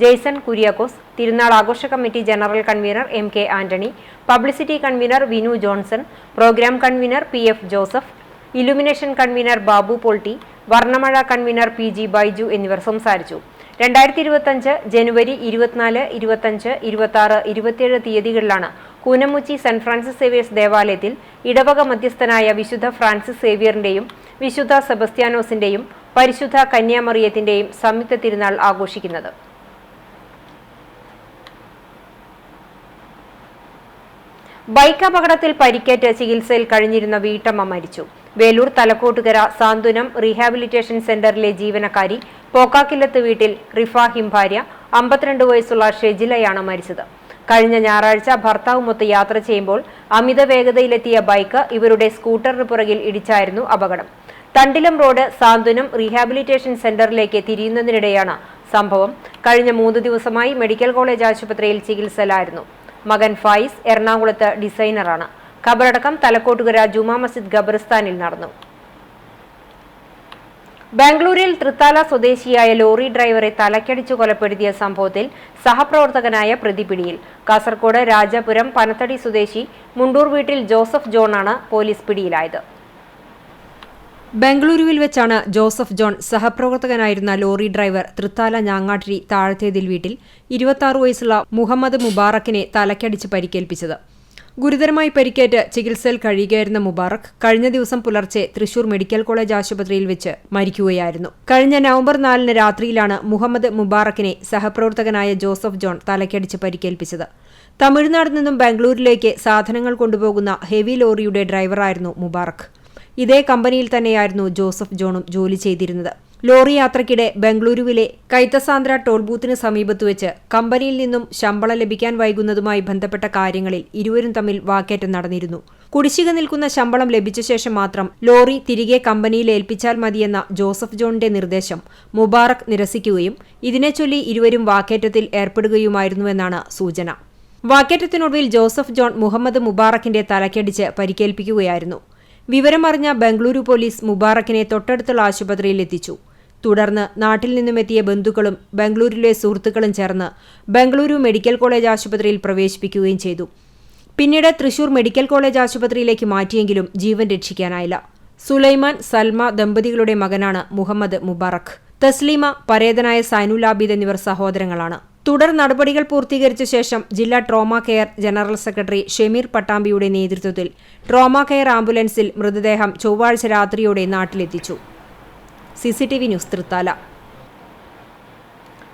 Jaison Kuriakose, തിരുനാൾ ആഘോഷ committee general convener MK Antony, publicity convener Vinu Johnson, programme convener PF Joseph, illumination convener Babu പോൾട്ടി, വർണ്ണമഴ കൺവീനർ PG ബൈജു എന്നിവർ സംസാരിച്ചു. 2025 ജനുവരി 24, 25, 26, 27 തീയതികളിലാണ് കൂനമുച്ചി സെന്റ് ഫ്രാൻസിസ് സേവിയേഴ്സ് ദേവാലയത്തിൽ ഇടവക മധ്യസ്ഥനായ വിശുദ്ധ ഫ്രാൻസിസ് സേവിയറിന്റെയും വിശുദ്ധ സെബസ്ത്യാനോസിന്റെയും പരിശുദ്ധ കന്യാമറിയത്തിന്റെയും സംയുക്ത തിരുനാൾ ആഘോഷിക്കുന്നത്. ബൈക്ക് അപകടത്തിൽ പരിക്കേറ്റ് ചികിത്സയിൽ കഴിഞ്ഞിരുന്ന വീട്ടമ്മ മരിച്ചു. വേലൂർ തലക്കോട്ടുകര സാന്ത്വനം റീഹാബിലിറ്റേഷൻ സെന്ററിലെ ജീവനക്കാരി പോക്കാക്കില്ലത്ത് വീട്ടിൽ റിഫാഹിം ഭാര്യ 52 വയസ്സുള്ള ഷെജിലയാണ് മരിച്ചത്. കഴിഞ്ഞ ഞായറാഴ്ച ഭർത്താവുമൊത്ത് യാത്ര ചെയ്യുമ്പോൾ അമിത വേഗതയിലെത്തിയ ബൈക്ക് ഇവരുടെ സ്കൂട്ടറിന് പുറകിൽ ഇടിച്ചായിരുന്നു അപകടം. തണ്ടിലം റോഡ് സാന്ത്വനം റീഹാബിലിറ്റേഷൻ സെന്ററിലേക്ക് തിരിയുന്നതിനിടെയാണ് സംഭവം. കഴിഞ്ഞ 3 ദിവസമായി മെഡിക്കൽ കോളേജ് ആശുപത്രിയിൽ ചികിത്സയിലായിരുന്നു. മകൻ ഫായിസ് എറണാകുളത്ത് ഡിസൈനറാണ്. ഖബറടക്കം തലക്കോട്ടുകര ജുമാ മസ്ജിദ് ഖബർസ്ഥാനിൽ നടന്നു. ബാംഗ്ലൂരിൽ തൃത്താല സ്വദേശിയായ ലോറി ഡ്രൈവറെ തലക്കടിച്ചു കൊലപ്പെടുത്തിയ സംഭവത്തിൽ സഹപ്രവർത്തകനായ പ്രതി പിടിയിൽ. കാസർഗോഡ് രാജപുരം പനത്തടി സ്വദേശി മുണ്ടൂർ വീട്ടിൽ ജോസഫ് ജോണാണ് പോലീസ് പിടിയിലായത്. ബംഗളൂരുവിൽ വെച്ചാണ് ജോസഫ് ജോൺ സഹപ്രവർത്തകനായിരുന്ന ലോറി ഡ്രൈവർ തൃത്താല ഞാങ്ങാട്ടിരി താഴത്തേതിൽ വീട്ടിൽ 26 വയസ്സുള്ള മുഹമ്മദ് മുബാറക്കിനെ തലക്കടിച്ച് പരിക്കേൽപ്പിച്ചത്. ഗുരുതരമായി പരിക്കേറ്റ് ചികിത്സയിൽ കഴിയുകയായിരുന്ന മുബാറക് കഴിഞ്ഞ ദിവസം പുലർച്ചെ തൃശൂർ മെഡിക്കൽ കോളേജ് ആശുപത്രിയിൽ വെച്ച് മരിക്കുകയായിരുന്നു. കഴിഞ്ഞ നവംബർ 4 രാത്രിയിലാണ് മുഹമ്മദ് മുബാറക്കിനെ സഹപ്രവർത്തകനായ ജോസഫ് ജോൺ തലക്കടിച്ച് പരിക്കേൽപ്പിച്ചത്. തമിഴ്നാട് നിന്നും ബാംഗ്ലൂരിലേക്ക് സാധനങ്ങൾ കൊണ്ടുപോകുന്ന ഹെവി ലോറിയുടെ ഡ്രൈവറായിരുന്നു മുബാറക്. ഇതേ കമ്പനിയിൽ തന്നെയായിരുന്നു ജോസഫ് ജോണും ജോലി ചെയ്തിരുന്നത്. ലോറി യാത്രയ്ക്കിടെ ബംഗളൂരുവിലെ കൈത്തസാന്ദ്ര ടോൾ ബൂത്തിന് സമീപത്ത് വെച്ച് കമ്പനിയിൽ നിന്നും ശമ്പളം ലഭിക്കാൻ വൈകുന്നതുമായി ബന്ധപ്പെട്ട കാര്യങ്ങളിൽ ഇരുവരും തമ്മിൽ വാക്കേറ്റം നടന്നിരുന്നു. കുടിശ്ശിക നിൽക്കുന്ന ശമ്പളം ലഭിച്ച ശേഷം മാത്രം ലോറി തിരികെ കമ്പനിയിൽ ഏൽപ്പിച്ചാൽ മതിയെന്ന ജോസഫ് ജോണിന്റെ നിർദ്ദേശം മുബാറക് നിരസിക്കുകയും ഇതിനെച്ചൊല്ലി ഇരുവരും വാക്കേറ്റത്തിൽ ഏർപ്പെടുകയുമായിരുന്നുവെന്നാണ് സൂചന. വാക്കേറ്റത്തിനൊടുവിൽ ജോസഫ് ജോൺ മുഹമ്മദ് മുബാറക്കിന്റെ തലക്കടിച്ച് പരിക്കേൽപ്പിക്കുകയായിരുന്നു. വിവരമറിഞ്ഞ ബംഗളൂരു പോലീസ് മുബാറക്കിനെ തൊട്ടടുത്തുള്ള ആശുപത്രിയിൽ എത്തിച്ചു. തുടർന്ന് നാട്ടിൽ നിന്നുമെത്തിയ ബന്ധുക്കളും ബംഗളൂരുവിലെ സുഹൃത്തുക്കളും ചേർന്ന് ബംഗളൂരു മെഡിക്കൽ കോളേജ് ആശുപത്രിയിൽ പ്രവേശിപ്പിക്കുകയും ചെയ്തു. പിന്നീട് തൃശൂർ മെഡിക്കൽ കോളേജ് ആശുപത്രിയിലേക്ക് മാറ്റിയെങ്കിലും ജീവൻ രക്ഷിക്കാനായില്ല. സുലൈമാൻ, സൽമ ദമ്പതികളുടെ മകനാണ് മുഹമ്മദ് മുബാറക്. തസ്ലീമ, പരേതനായ സൈനുൽ ആബിദ് എന്നിവർ സഹോദരങ്ങളാണ്. തുടർ നടപടികൾ പൂർത്തീകരിച്ച ശേഷം ജില്ലാ trauma care general secretary Shameer പട്ടാമ്പിയുടെ നേതൃത്വത്തിൽ ട്രോമ കെയർ ആംബുലൻസിൽ മൃതദേഹം ചൊവ്വാഴ്ച രാത്രിയോടെ നാട്ടിലെത്തിച്ചു. CCTV news Thrithala.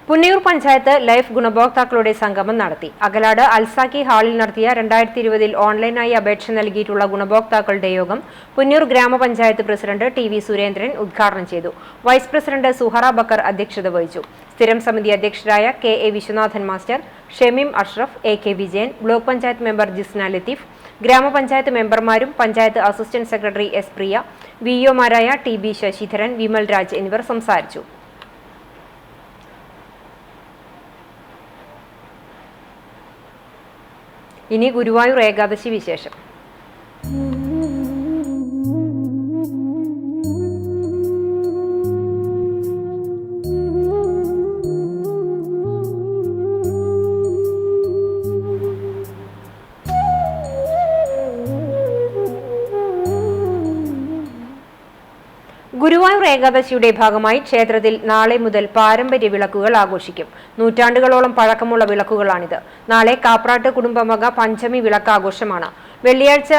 Punnayur panchayat life ഗുണഭോക്താക്കളുടെ സംഗമം നടത്തി. അകലാട് അൽസാക്കി ഹാളിൽ നടത്തിയ 2020 ഓൺലൈനായി അപേക്ഷ നൽകിയിട്ടുള്ള ഗുണഭോക്താക്കളുടെ യോഗം പുന്നയൂർ ഗ്രാമപഞ്ചായത്ത് പ്രസിഡന്റ് TV സുരേന്ദ്രൻ ഉദ്ഘാടനം ചെയ്തു. വൈസ് പ്രസിഡന്റ് സുഹറ ബക്കർ അധ്യക്ഷത വഹിച്ചു. സ്ഥിരം സമിതി അധ്യക്ഷരായ KA Viswanathan master, Shameem Ashraf, AK Vijayan, block panchayat member Jisna Latheef, ഗ്രാമപഞ്ചായത്ത് മെമ്പർമാരും panchayat assistant secretary S Priya, VOമാരായ TB ശശിധരൻ, വിമൽ രാജ് എന്നിവർ സംസാരിച്ചു. ഇനി ഗുരുവായൂർ ഏകാദശി വിശേഷം. ഗുരുവായൂർ ഏകാദശിയുടെ ഭാഗമായി ക്ഷേത്രത്തിൽ നാളെ മുതൽ പാരമ്പര്യ വിളക്കുകൾ ആഘോഷിക്കും. നൂറ്റാണ്ടുകളോളം പഴക്കമുള്ള വിളക്കുകളാണിത്. നാളെ കാപ്രാട്ട് കുടുംബവക പഞ്ചമി വിളക്കാഘോഷമാണ്. വെള്ളിയാഴ്ച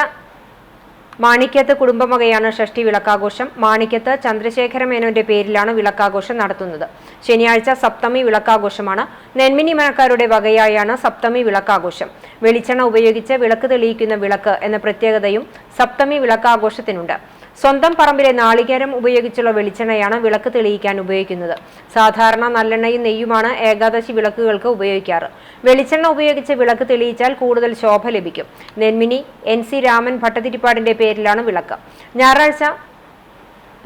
മാണിക്യത്ത് കുടുംബവകയാണ് ഷഷ്ഠി വിളക്കാഘോഷം. മാണിക്യത്ത് ചന്ദ്രശേഖര മേനോന്റെ പേരിലാണ് വിളക്കാഘോഷം നടത്തുന്നത്. ശനിയാഴ്ച സപ്തമി വിളക്കാഘോഷമാണ്. നെന്മിനി മനക്കാരുടെ വകയായാണ് സപ്തമി വിളക്കാഘോഷം. വെളിച്ചെണ്ണ ഉപയോഗിച്ച് വിളക്ക് തെളിയിക്കുന്ന വിളക്ക് എന്ന പ്രത്യേകതയും സപ്തമി വിളക്കാഘോഷത്തിനുണ്ട്. സ്വന്തം പറമ്പിലെ നാളികേരം ഉപയോഗിച്ചുള്ള വെളിച്ചെണ്ണയാണ് വിളക്ക് തെളിയിക്കാൻ ഉപയോഗിക്കുന്നത്. സാധാരണ നല്ലെണ്ണയും നെയ്യുമാണ് ഏകാദശി വിളക്കുകൾക്ക് ഉപയോഗിക്കാറ്. വെളിച്ചെണ്ണ ഉപയോഗിച്ച് വിളക്ക് തെളിയിച്ചാൽ കൂടുതൽ ശോഭ ലഭിക്കും. നെന്മിനി NC രാമൻ ഭട്ടതിരിപ്പാടിന്റെ പേരിലാണ് വിളക്ക്. ഞായറാഴ്ച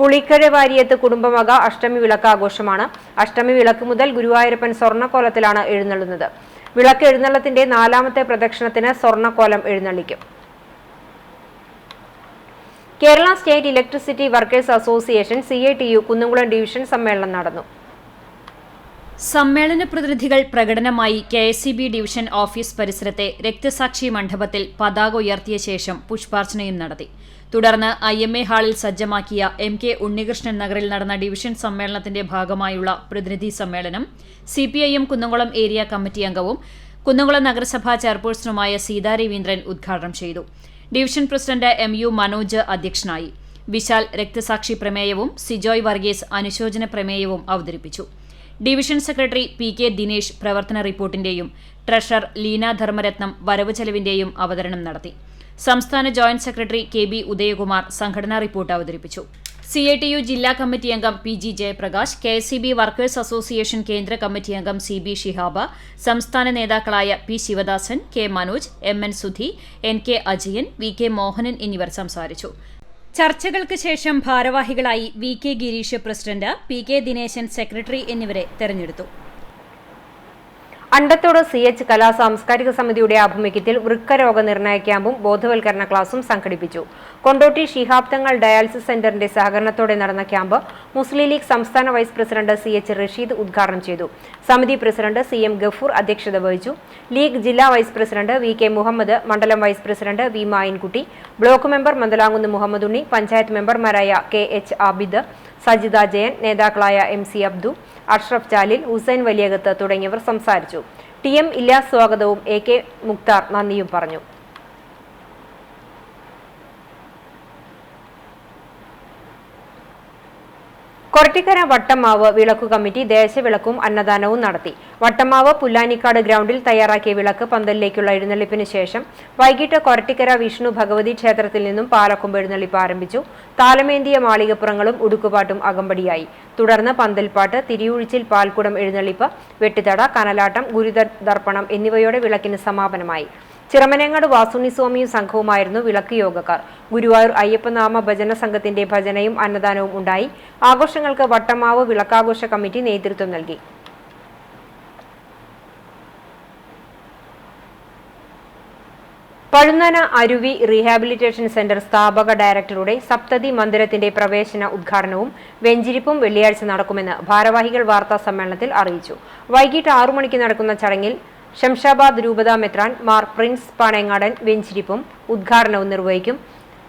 പുളിക്കഴ വാരിയത്ത് കുടുംബവക അഷ്ടമി വിളക്കാഘോഷമാണ്. അഷ്ടമി വിളക്ക് മുതൽ ഗുരുവായൂരപ്പൻ സ്വർണ്ണക്കോലത്തിലാണ് എഴുന്നള്ളുന്നത്. വിളക്ക് എഴുന്നള്ളത്തിന്റെ 4ാമത്തെ പ്രദക്ഷിണത്തിന് സ്വർണ്ണക്കോലം എഴുന്നള്ളിക്കും. Kerala state electricity workers association CITU Kunnamkulam division സമ്മേളനം നടന്നു. സമ്മേളന പ്രതിനിധികൾ പ്രകടനമായി KSCB ഡിവിഷൻ ഓഫീസ് പരിസരത്തെ രക്തസാക്ഷി മണ്ഡപത്തിൽ പതാക ഉയർത്തിയ ശേഷം പുഷ്പാർച്ചനയും നടത്തി. തുടർന്ന് IMA ഹാളിൽ സജ്ജമാക്കിയ MK ഉണ്ണികൃഷ്ണൻ നഗറിൽ നടന്ന ഡിവിഷൻ സമ്മേളനത്തിന്റെ ഭാഗമായുള്ള പ്രതിനിധി സമ്മേളനം CPIM കുന്നംകുളം ഏരിയ കമ്മിറ്റി അംഗവും കുന്നംകുളം നഗരസഭാ ചെയർപേഴ്സണുമായ സീതാ രവീന്ദ്രൻ ഉദ്ഘാടനം ചെയ്തു. ഡിവിഷൻ പ്രസിഡന്റ് MU മനോജ് അധ്യക്ഷനായി. വിശാൽ രക്തസാക്ഷി പ്രമേയവും സിജോയ് വർഗീസ് അനുശോചന പ്രമേയവും അവതരിപ്പിച്ചു. ഡിവിഷൻ സെക്രട്ടറി PK ദിനേശ് പ്രവർത്തന റിപ്പോർട്ടിന്റെയും ട്രഷറർ ലീന ധർമ്മരത്നം വരവ് ചെലവിന്റെയും അവതരണം നടത്തി. സംസ്ഥാന ജോയിന്റ് സെക്രട്ടറി KB ഉദയകുമാർ സംഘടനാ റിപ്പോർട്ട് അവതരിപ്പിച്ചു. CITU ജില്ലാ കമ്മിറ്റി അംഗം PG Jayaprakash, KSCB workers association കേന്ദ്ര കമ്മിറ്റി അംഗം CB ഷിഹാബ്, സംസ്ഥാന നേതാക്കളായ P Sivadasan, K Manoj, MN Sudhi, NK Ajayan, VK Mohanan എന്നിവർ സംസാരിച്ചു. ചർച്ചകൾക്ക് ശേഷം ഭാരവാഹികളായി VK Girish president, PK Dineshan secretary എന്നിവരെ തെരഞ്ഞെടുത്തു. അണ്ടത്തോട് CH കലാ സാംസ്കാരിക സമിതിയുടെ ആഭിമുഖ്യത്തിൽ വൃക്കരോഗ നിർണയ ക്യാമ്പും ബോധവൽക്കരണ ക്ലാസും സംഘടിപ്പിച്ചു. കൊണ്ടോട്ടി ശിഹാബ് തങ്ങൾ ഡയാലിസിസ് സെന്ററിന്റെ സഹകരണത്തോടെ നടന്ന ക്യാമ്പ് മുസ്ലിം ലീഗ് സംസ്ഥാന വൈസ് പ്രസിഡന്റ് CH റഷീദ് ഉദ്ഘാടനം ചെയ്തു. സമിതി പ്രസിഡന്റ് CM ഗഫൂർ അധ്യക്ഷത വഹിച്ചു. ലീഗ് ജില്ലാ വൈസ് പ്രസിഡന്റ് VK മുഹമ്മദ്, മണ്ഡലം vice president V Mayinkutty, block member Mandalamkunnu Muhammad Unni, panchayat മെമ്പർമാരായ KH ആബിദ്, സജിത ജയൻ, നേതാക്കളായ MC അബ്ദു, അഷ്റഫ് ജാലിൽ, ഹുസൈൻ വലിയകത്ത് തുടങ്ങിയവർ സംസാരിച്ചു. TM ഇല്യാസ് സ്വാഗതവും AK മുക്താർ നന്ദിയും പറഞ്ഞു. കൊരട്ടിക്കര വട്ടമാവ് വിളക്കു കമ്മിറ്റി ദേശവിളക്കും അന്നദാനവും നടത്തി. വട്ടമാവ് പുല്ലാനിക്കാട് ഗ്രൗണ്ടിൽ തയ്യാറാക്കിയ വിളക്ക് പന്തലിലേക്കുള്ള എഴുന്നള്ളിപ്പിന് ശേഷം വൈകിട്ട് കൊരട്ടിക്കര വിഷ്ണു ഭഗവതി ക്ഷേത്രത്തിൽ നിന്നും പാലക്കൊമ്പ് എഴുന്നള്ളിപ്പ് ആരംഭിച്ചു. താലമേന്തിയ മാളികപ്പുറങ്ങളും ഉടുക്കുപാട്ടും അകമ്പടിയായി. തുടർന്ന് പന്തൽപ്പാട്ട്, തിരിയൊഴിച്ചിൽ, പാൽക്കുടം എഴുന്നള്ളിപ്പ്, വെട്ടിത്തട, കനലാട്ടം, ഗുരുദർപ്പണം എന്നിവയോടെ വിളക്കിന് സമാപനമായി. ചിറമനേങ്ങാട് വാസുണ്ണിസ്വാമിയും സംഘവുമായിരുന്നു വിളക്ക് യോഗക്കാർ. ഗുരുവായൂർ അയ്യപ്പനാമ ഭജന സംഘത്തിന്റെ ഭജനയും അന്നദാനവും ഉണ്ടായി. ആഘോഷങ്ങൾക്ക് വട്ടമാവ് വിളക്കാഘോഷ കമ്മിറ്റി നേതൃത്വം നൽകി. പഴുന്നന അരുവി റീഹാബിലിറ്റേഷൻ സെന്റർ സ്ഥാപക ഡയറക്ടറുടെ സപ്തതി മന്ദിരത്തിന്റെ പ്രവേശന ഉദ്ഘാടനവും വെഞ്ചിരിപ്പും വെള്ളിയാഴ്ച നടക്കുമെന്ന് ഭാരവാഹികൾ വാർത്താ സമ്മേളനത്തിൽ അറിയിച്ചു. വൈകിട്ട് 6 മണിക്ക് നടക്കുന്ന ചടങ്ങിൽ ശംഷാബാദ് രൂപതാ മെത്രാൻ മാർ പ്രിൻസ് പാണേങ്ങാടൻ വെഞ്ചിരിപ്പും ഉദ്ഘാടനവും നിർവഹിക്കും.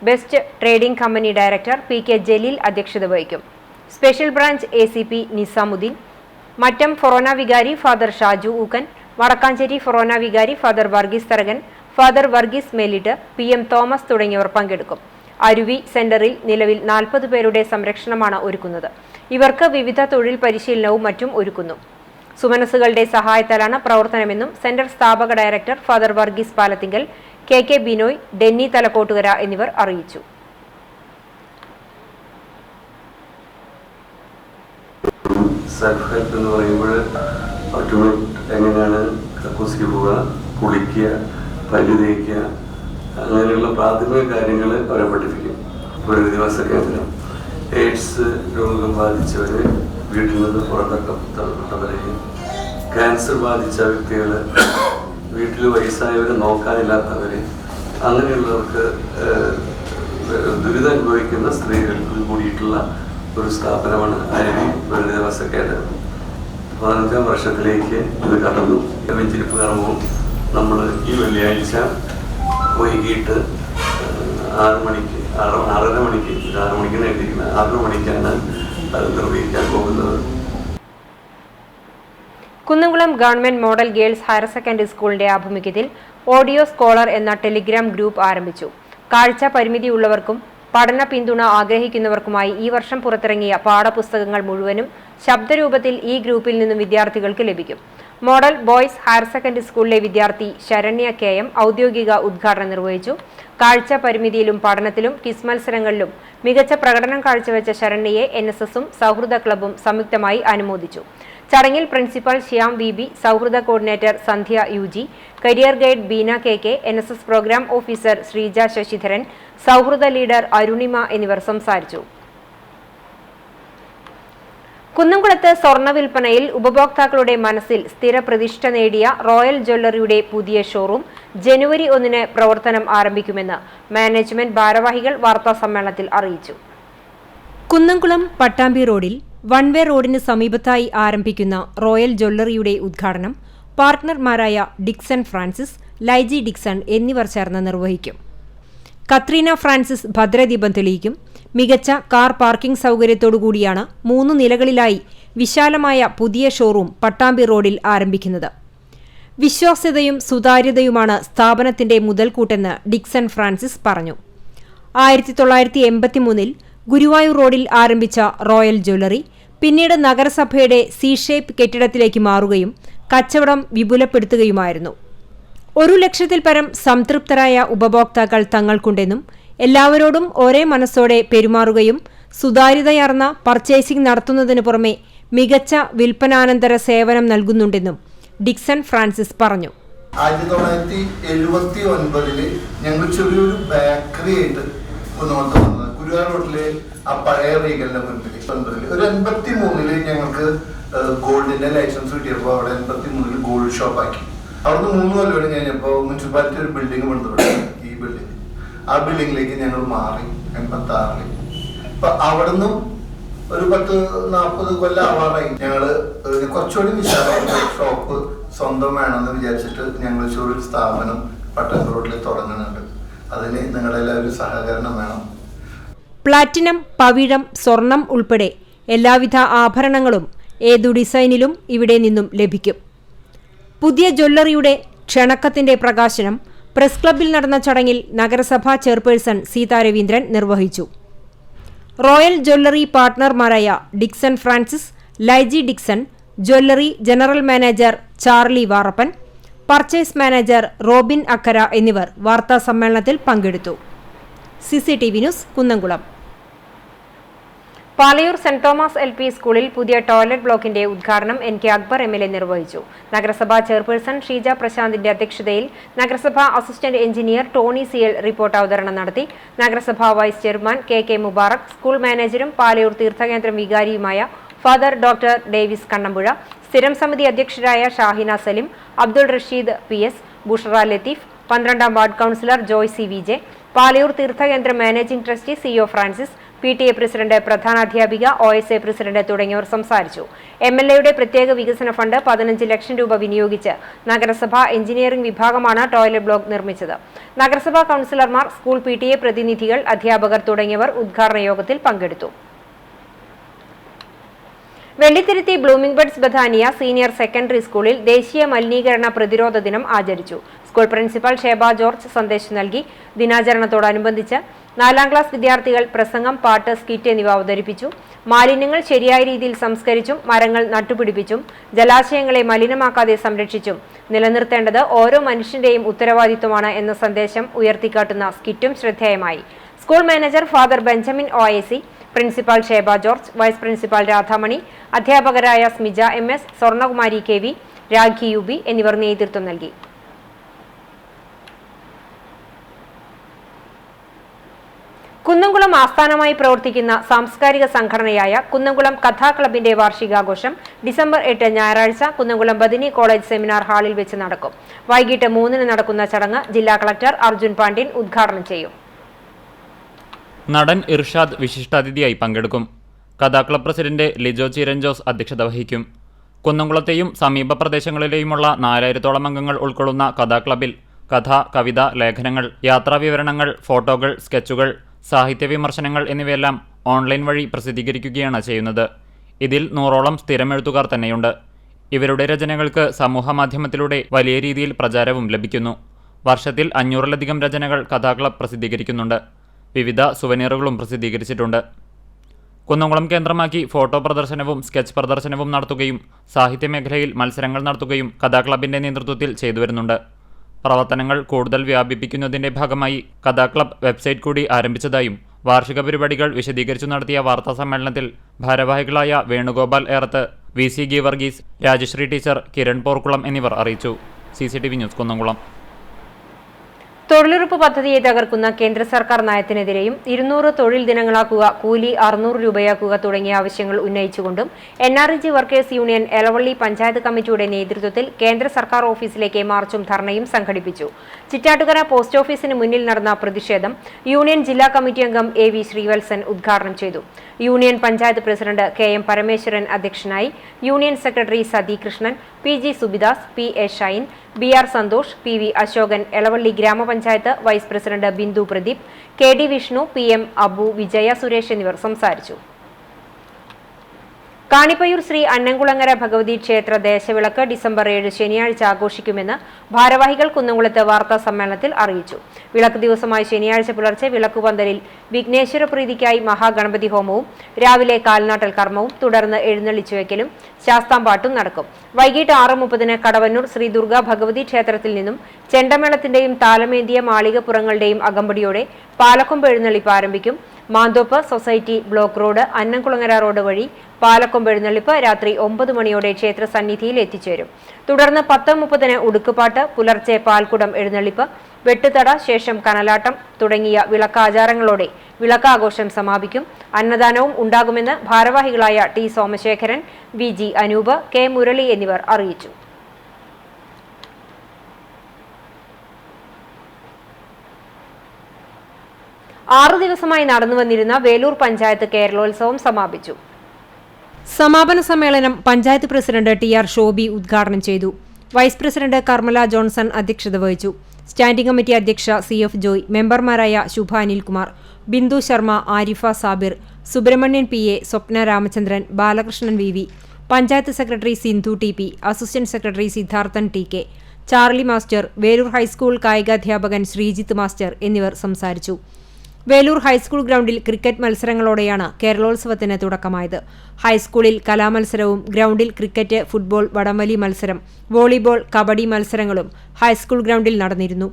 Best trading company director PK Jaleel അധ്യക്ഷത വഹിക്കും. Special branch ACP Nizamuddin, Mattom ഫൊറോന വികാരി ഫാദർ ഷാജു ഊക്കൻ, വടക്കാഞ്ചേരി ഫൊറോന വികാരി ഫാദർ വർഗീസ് തരകൻ, ഫാദർ വർഗീസ് മേലിട്ട്, PM തോമസ് തുടങ്ങിയവർ പങ്കെടുക്കും. അരുവി സെന്ററിൽ നിലവിൽ 40 പേരുടെ സംരക്ഷണമാണ് ഒരുക്കുന്നത്. ഇവർക്ക് വിവിധ തൊഴിൽ പരിശീലനവും മറ്റും ഒരുക്കുന്നു. സുമനസ്സുകളുടെ സഹായത്താലാണ് പ്രവർത്തനമെന്നും സെന്റർ സ്ഥാപക director father Varghese Palathinkal, K Binoy, Denny Thalakkottukara എന്നിവർ അറിയിച്ചു. സെൽഫ് ഹെൽപ്പ് എന്ന് പറയുമ്പോൾ എങ്ങനെയാണ് കക്കൂസിക്ക് പോവുക, കുളിക്കുക, പല്ല് തേക്കുക, അങ്ങനെയുള്ള പ്രാഥമിക കാര്യങ്ങൾ അവരെ പഠിപ്പിക്കും. പുനരധിവാസ കേന്ദ്രം, എയ്ഡ്സ് രോഗം ബാധിച്ചവർ, വീട്ടിൽ നിന്ന് പുറത്തപ്പെട്ടവരെയും, ക്യാൻസർ ബാധിച്ച വ്യക്തികൾ, വീട്ടിൽ വയസ്സായവരെ നോക്കാനില്ലാത്തവർ, അങ്ങനെയുള്ളവർക്ക് ദുരിതം അനുഭവിക്കുന്ന സ്ത്രീകൾക്ക് കൂടിയിട്ടുള്ള ഒരു സ്ഥാപനമാണ് അരുവി പുനരധിവാസ കേന്ദ്രം. 15ാം വർഷത്തിലേക്ക് ഇത് കടന്നു. വെഞ്ചിരിപ്പ് കർമ്മവും നമ്മൾ ഈ വെള്ളിയാഴ്ച വൈകിട്ട് 6 മണിക്ക് 6:30 മണിക്ക് 6 മണിക്ക് നേടിയിരിക്കുന്നത് 6 മണിക്കാണ് അത് നിർവഹിക്കാൻ പോകുന്നത്. Kunnamkulam government model girls higher secondary സ്കൂളിന്റെ ആഭിമുഖ്യത്തിൽ ഓഡിയോ സ്കോളർ എന്ന ടെലിഗ്രാം ഗ്രൂപ്പ് ആരംഭിച്ചു. കാഴ്ച പരിമിതിയുള്ളവർക്കും പഠന പിന്തുണ ആഗ്രഹിക്കുന്നവർക്കുമായി ഈ വർഷം പുറത്തിറങ്ങിയ പാഠപുസ്തകങ്ങൾ മുഴുവനും ശബ്ദരൂപത്തിൽ ഈ ഗ്രൂപ്പിൽ നിന്നും വിദ്യാർത്ഥികൾക്ക് ലഭിക്കും. മോഡൽ ബോയ്സ് ഹയർ സെക്കൻഡറി സ്കൂളിലെ വിദ്യാർത്ഥി ശരണ്യ KM ഔദ്യോഗിക ഉദ്ഘാടനം നിർവഹിച്ചു. കാഴ്ച പരിമിതിയിലും പഠനത്തിലും ക്വിസ് മത്സരങ്ങളിലും മികച്ച പ്രകടനം കാഴ്ചവെച്ച ശരണ്യയെ NSSഉം സൗഹൃദ ക്ലബ്ബും സംയുക്തമായി അനുമോദിച്ചു. ചടങ്ങിൽ principal Shyam VB, Souhrida coordinator Sandhya UG, career guide Beena KK, NSS programme officer Sreeja Sasidharan, Souhrida leader Arunima എന്നിവർ സംസാരിച്ചു. കുന്നംകുളത്ത് സ്വർണ്ണ വിൽപ്പനയിൽ ഉപഭോക്താക്കളുടെ മനസ്സിൽ സ്ഥിരപ്രതിഷ്ഠ നേടിയ റോയൽ ജ്വല്ലറിയുടെ പുതിയ ഷോറൂം ജനുവരി 1 പ്രവർത്തനം ആരംഭിക്കുമെന്ന് മാനേജ്മെന്റ് ഭാരവാഹികൾ വാർത്താസമ്മേളനത്തിൽ അറിയിച്ചു. കുന്നംകുളം പട്ടാമ്പി റോഡിൽ വൺവേ റോഡിന് സമീപത്തായി ആരംഭിക്കുന്ന റോയൽ ജ്വല്ലറിയുടെ ഉദ്ഘാടനം പാർട്ട്ണർമാരായ ഡിക്സൺ ഫ്രാൻസിസ്, ലൈജി ഡിക്സൺ എന്നിവർ ചേർന്ന് നിർവഹിക്കും. കത്രീന ഫ്രാൻസിസ് ഭദ്രദീപം തെളിയിക്കും. മികച്ച കാർ പാർക്കിംഗ് സൗകര്യത്തോടുകൂടിയാണ് 3 നിലകളിലായി വിശാലമായ പുതിയ ഷോറൂം പട്ടാമ്പി റോഡിൽ ആരംഭിക്കുന്നത്. വിശ്വാസ്യതയും സുതാര്യതയുമാണ് സ്ഥാപനത്തിന്റെ മുതൽക്കൂട്ടെന്ന് ഡിക്സൺ ഫ്രാൻസിസ് പറഞ്ഞു. 1983 ഗുരുവായൂർ റോഡിൽ ആരംഭിച്ച റോയൽ ജ്വല്ലറി പിന്നീട് നഗരസഭയുടെ C-ഷേപ്പ് കെട്ടിടത്തിലേക്ക് മാറുകയും കച്ചവടം വിപുലപ്പെടുത്തുകയുമായിരുന്നു. 1 ലക്ഷത്തിൽ പരം സംതൃപ്തരായ ഉപഭോക്താക്കൾ തങ്ങൾക്കുണ്ടെന്നും എല്ലാവരോടും ഒരേ മനസ്സോടെ പെരുമാറുകയും സുതാര്യതയാർന്ന പർച്ചേസിംഗ് നടത്തുന്നതിനു പുറമെ മികച്ച വിൽപ്പനാനന്തര സേവനം നൽകുന്നുണ്ടെന്നും ഡിക്സൺ ഫ്രാൻസിസ് പറഞ്ഞു. 1979 ഞങ്ങൾ ചെറിയൊരു ബേക്കറി ആയിട്ട് ഗുരുവായൂർ റോഡിലെ ആ പഴയ റീഗലിന്റെ മുൻപിൽ ഒരു 83 ഞങ്ങൾക്ക് ഗോൾഡിന്റെ ലൈസൻസ് കിട്ടിയപ്പോൾ അവിടെ 83 ഗോൾഡ് ഷോപ്പ് ആക്കി. അവിടുന്ന് 3 കൊല്ലം കഴിഞ്ഞപ്പോൾ മുനിസിപ്പാലിറ്റി ഒരു ബിൽഡിംഗ് പണിതുകൊണ്ട് ഈ ബിൽഡിംഗ് ആ ബിൽഡിംഗിലേക്ക് ഞങ്ങൾ മാറി 86. അപ്പൊ അവിടുന്ന് ഒരു 10-40 കൊല്ലം ആവാറായി. ഞങ്ങള് കുറച്ചുകൂടി വിശാലമായ ഷോപ്പ് സ്വന്തം വേണമെന്ന് വിചാരിച്ചിട്ട് ഞങ്ങൾ ചെറിയൊരു സ്ഥാപനം പട്ടാമ്പി റോഡിൽ തുടങ്ങുന്നുണ്ട്. അതിന് നിങ്ങളുടെ എല്ലാവരും സഹകരണം വേണം. പ്ലാറ്റിനം, പവിഴം, സ്വർണം ഉൾപ്പെടെ എല്ലാവിധ ആഭരണങ്ങളും ഏതു ഡിസൈനിലും ഇവിടെ നിന്നും ലഭിക്കും. പുതിയ ജ്വല്ലറിയുടെ ക്ഷണക്കത്തിന്റെ പ്രകാശനം പ്രസ് ക്ലബ്ബിൽ നടന്ന ചടങ്ങിൽ നഗരസഭാ ചെയർപേഴ്സൺ സീതാ രവീന്ദ്രൻ നിർവഹിച്ചു. റോയൽ ജ്വല്ലറി പാർട്ട്ണർമാരായ Dixon Francis, Laiji Dixon, jewellery general manager Charlie വാറപ്പൻ, പർച്ചേസ് മാനേജർ റോബിൻ അക്കര എന്നിവർ വാർത്താസമ്മേളനത്തിൽ പങ്കെടുത്തു. CCTV news, Kunnamkulam. Palayur saint Thomas LP സ്കൂളിൽ പുതിയ ടോയ്ലറ്റ് ബ്ലോക്കിന്റെ ഉദ്ഘാടനം NK അക്ബർ MLA നിർവഹിച്ചു. നഗരസഭാ ചെയർപേഴ്സൺ ഷീജ പ്രശാന്തിന്റെ അധ്യക്ഷതയിൽ നഗരസഭാ assistant engineer Tony CL report അവതരണം നടത്തി. നഗരസഭാ vice chairman KK Mubarak, school മാനേജരും പാലയൂർ തീർത്ഥകേന്ദ്രം വികാരിയുമായ ഫാദർ ഡോക്ടർ ഡേവിസ് കണ്ണമ്പുഴ, സ്ഥിരം സമിതി അധ്യക്ഷരായ ഷാഹിന സലിം, അബ്ദുൾ റഷീദ് PS, ബുഷറ ലത്തീഫ്, 12ാം ward councillor Joy C VJ, Palayur തീർത്ഥകേന്ദ്രം managing trustee CO Francis, PTA president, പ്രധാനാധ്യാപിക, OSA പ്രസിഡന്റ് തുടങ്ങിയവർ സംസാരിച്ചു. MLAയുടെ പ്രത്യേക വികസന ഫണ്ട് 15 ലക്ഷം രൂപ വിനിയോഗിച്ച് നഗരസഭാ എഞ്ചിനീയറിംഗ് വിഭാഗമാണ് ടോയ്ലറ്റ് ബ്ലോക്ക് നിർമ്മിച്ചത്. നഗരസഭാ കൗൺസിലർമാർ, സ്കൂൾ PTA പ്രതിനിധികൾ, അധ്യാപകർ തുടങ്ങിയവർ ഉദ്ഘാടന യോഗത്തിൽ പങ്കെടുത്തു. Vellithiruthi blooming buds Bethania senior secondary സ്കൂളിൽ ദേശീയ മലിനീകരണ പ്രതിരോധ ദിനം ആചരിച്ചു. സ്കൂൾ പ്രിൻസിപ്പൽ ഷേബ ജോർജ് സന്ദേശം നൽകി. ദിനാചരണത്തോടനുബന്ധിച്ച് 4ാം ക്ലാസ് വിദ്യാർത്ഥികൾ പ്രസംഗം, പാട്ട്, സ്കിറ്റ് എന്നിവ അവതരിപ്പിച്ചു. മാലിന്യങ്ങൾ ശരിയായ രീതിയിൽ സംസ്കരിച്ചും മരങ്ങൾ നട്ടുപിടിപ്പിച്ചും ജലാശയങ്ങളെ മലിനമാക്കാതെ സംരക്ഷിച്ചും നിലനിർത്തേണ്ടത് ഓരോ മനുഷ്യന്റെയും ഉത്തരവാദിത്വമാണ് എന്ന സന്ദേശം ഉയർത്തിക്കാട്ടുന്ന സ്കിറ്റും ശ്രദ്ധേയമായി. School manager father Benjamin OIC, principal Sheba George, vice principal Radhamani, അധ്യാപകരായ Smija MS, Swarnakumari KV, Rakhi UB എന്നിവർ നേതൃത്വം നൽകി. കുന്നംകുളം ആസ്ഥാനമായി പ്രവർത്തിക്കുന്ന സാംസ്കാരിക സംഘടനയായ കുന്നംകുളം കഥാ ക്ലബിന്റെ വാർഷികാഘോഷം ഡിസംബർ 8 ഞായറാഴ്ച കുന്നംകുളം ബദിനി കോളേജ് സെമിനാർ ഹാളിൽ വെച്ച് നടക്കും. വൈകിട്ട് 3 നടക്കുന്ന ചടങ്ങ് ജില്ലാ കളക്ടർ അർജുൻ പാണ്ഡ്യൻ ഉദ്ഘാടനം ചെയ്യും. നടൻ ഇർഷാദ് വിശിഷ്ടാതിഥിയായി പങ്കെടുക്കും. കഥാ ക്ലബ് പ്രസിഡന്റ് ലിജോ ചിരഞ്ജോസ് അധ്യക്ഷത വഹിക്കും. കുന്നംകുളത്തെയും സമീപ പ്രദേശങ്ങളിലെയുമുള്ള 4000-ഓളം അംഗങ്ങൾ ഉൾക്കൊള്ളുന്ന കഥാ ക്ലബിൽ കഥ, കവിത, ലേഖനങ്ങൾ, യാത്രാവിവരണങ്ങൾ, ഫോട്ടോകൾ, സ്കെച്ചുകൾ, സാഹിത്യ വിമർശനങ്ങൾ എന്നിവയെല്ലാം ഓൺലൈൻ വഴി പ്രസിദ്ധീകരിക്കുകയാണ് ചെയ്യുന്നത്. ഇതിൽ 100ഓളം സ്ഥിരം എഴുത്തുകാർ തന്നെയുണ്ട്. ഇവരുടെ രചനകൾക്ക് സമൂഹമാധ്യമത്തിലൂടെ വലിയ രീതിയിൽ പ്രചാരവും ലഭിക്കുന്നു. വർഷത്തിൽ 500-ലധികം രചനകൾ കഥാ ക്ലബ് പ്രസിദ്ധീകരിക്കുന്നുണ്ട്. വിവിധ സുവനീറുകളും പ്രസിദ്ധീകരിച്ചിട്ടുണ്ട്. കുന്നംകുളം കേന്ദ്രമാക്കി ഫോട്ടോ പ്രദർശനവും സ്കെച്ച് പ്രദർശനവും നടത്തുകയും സാഹിത്യമേഖലയിൽ മത്സരങ്ങൾ നടത്തുകയും കഥാ ക്ലബിന്റെ നേതൃത്വത്തിൽ ചെയ്തുവരുന്നുണ്ട്. പ്രവർത്തനങ്ങൾ കൂടുതൽ വ്യാപിപ്പിക്കുന്നതിന്റെ ഭാഗമായി കഥാ ക്ലബ് വെബ്സൈറ്റ് കൂടി ആരംഭിച്ചതായും വാർഷിക പരിപാടികൾ വിശദീകരിച്ചു നടത്തിയ വാർത്താ സമ്മേളനത്തിൽ ഭാരവാഹികളായ വേണുഗോപാൽ ഏറത്ത്, VC ഗീവർഗീസ്, രാജശ്രീ ടീച്ചർ, കിരൺ പോർക്കുളം എന്നിവർ അറിയിച്ചു. CCTV news Kunnamkulam. തൊഴിലുറപ്പ് പദ്ധതിയെ തകർക്കുന്ന കേന്ദ്ര സർക്കാർ നയത്തിനെതിരെയും 200 തൊഴിൽ ദിനങ്ങളാക്കുക, കൂലി 600 രൂപയാക്കുക തുടങ്ങിയ ആവശ്യങ്ങൾ ഉന്നയിച്ചുകൊണ്ടും NRG workers union Elavally panchayat കമ്മിറ്റിയുടെ നേതൃത്വത്തിൽ കേന്ദ്ര സർക്കാർ ഓഫീസിലേക്ക് മാർച്ചും ധർണയും സംഘടിപ്പിച്ചു. ചിറ്റാറ്റുകര പോസ്റ്റ് ഓഫീസിന് മുന്നിൽ നടന്ന പ്രതിഷേധം യൂണിയൻ ജില്ലാ കമ്മിറ്റി അംഗം AV ശ്രീവത്സൻ ഉദ്ഘാടനം ചെയ്തു. Union panchayat president KM Parameswaran അധ്യക്ഷനായി. Union secretary Sathi Krishnan, PG Subidas, PA Shine, BR Santhosh, PV Asokan, Elavally ഗ്രാമപഞ്ചായത്ത് vice president Bindu Pradeep, KD Vishnu, PM Abu, Vijaya Suresh എന്നിവർ സംസാരിച്ചു. കാണിപ്പയ്യൂർ ശ്രീ അന്നംകുളങ്ങര ഭഗവതി ക്ഷേത്ര ദേശവിളക്ക് ഡിസംബർ 7 ശനിയാഴ്ച ആഘോഷിക്കുമെന്ന് ഭാരവാഹികൾ കുന്നംകുളത്ത് വാർത്താ സമ്മേളനത്തിൽ അറിയിച്ചു. വിളക്ക് ദിവസമായ ശനിയാഴ്ച പുലർച്ചെ വിളക്കുപന്തലിൽ വിഘ്നേശ്വര പ്രീതിക്കായി മഹാഗണപതി ഹോമവും രാവിലെ കാൽനാട്ടൽ കർമ്മവും തുടർന്ന് എഴുന്നള്ളിച്ചുവെക്കലും ശാസ്താംപാട്ടും നടക്കും. വൈകിട്ട് 6:30 കടവന്നൂർ ശ്രീ ദുർഗാ ഭഗവതി ക്ഷേത്രത്തിൽ നിന്നും ചെണ്ടമേളത്തിന്റെയും താലമേന്തിയ മാളികപ്പുറങ്ങളുടെയും അകമ്പടിയോടെ പാലക്കൊമ്പ് എഴുന്നള്ളിപ്പ് ആരംഭിക്കും. മാന്തോപ്പ് സൊസൈറ്റി ബ്ലോക്ക് റോഡ്, അന്നംകുളങ്ങര റോഡ് വഴി പാലക്കൊമ്പ് എഴുന്നള്ളിപ്പ് രാത്രി 9 മണിയോടെ ക്ഷേത്ര സന്നിധിയിൽ എത്തിച്ചേരും. തുടർന്ന് 10:30 ഉടുക്കുപാട്ട്, പുലർച്ചെ പാൽക്കുടം എഴുന്നള്ളിപ്പ്, വെട്ടുതട, ശേഷം കനലാട്ടം തുടങ്ങിയ വിളക്കാചാരങ്ങളോടെ വിളക്കാഘോഷം സമാപിക്കും. അന്നദാനവും ഉണ്ടാകുമെന്ന് ഭാരവാഹികളായ T Somasekharan, VG Anoop, K Murali എന്നിവർ അറിയിച്ചു. ആറു ദിവസമായി നടന്നുവന്നിരുന്ന വേലൂർ പഞ്ചായത്ത് കേരളോത്സവം സമാപിച്ചു. സമാപന സമ്മേളനം പഞ്ചായത്ത് പ്രസിഡന്റ് TR ഷോബി ഉദ്ഘാടനം ചെയ്തു. വൈസ് പ്രസിഡന്റ് കർമ്മല ജോൺസൺ അധ്യക്ഷത വഹിച്ചു. സ്റ്റാൻഡിംഗ് കമ്മിറ്റി അധ്യക്ഷ CF ജോയ്, മെമ്പർമാരായ Shubha Anilkumar, Bindu Sharma, Arifa Sabir, Subrahmanyan PA, Swapna Ramachandran, Balakrishnan VV, panchayat secretary Sindhu TP, assistant secretary Siddharthan TK, Charlie master, Velur high school കായികാധ്യാപകൻ ശ്രീജിത്ത് മാസ്റ്റർ എന്നിവർ സംസാരിച്ചു. വേലൂർ ഹൈസ്കൂൾ ഗ്രൗണ്ടിൽ ക്രിക്കറ്റ് മത്സരങ്ങളോടെയാണ് കേരളോത്സവത്തിന് തുടക്കമായത്. ഹൈസ്കൂളിൽ കലാമത്സരവും ഗ്രൗണ്ടിൽ ക്രിക്കറ്റ്, ഫുട്ബോൾ, വടംവലി മത്സരം, വോളിബോൾ, കബഡി മത്സരങ്ങളും ഹൈസ്കൂൾ ഗ്രൗണ്ടിൽ നടന്നിരുന്നു.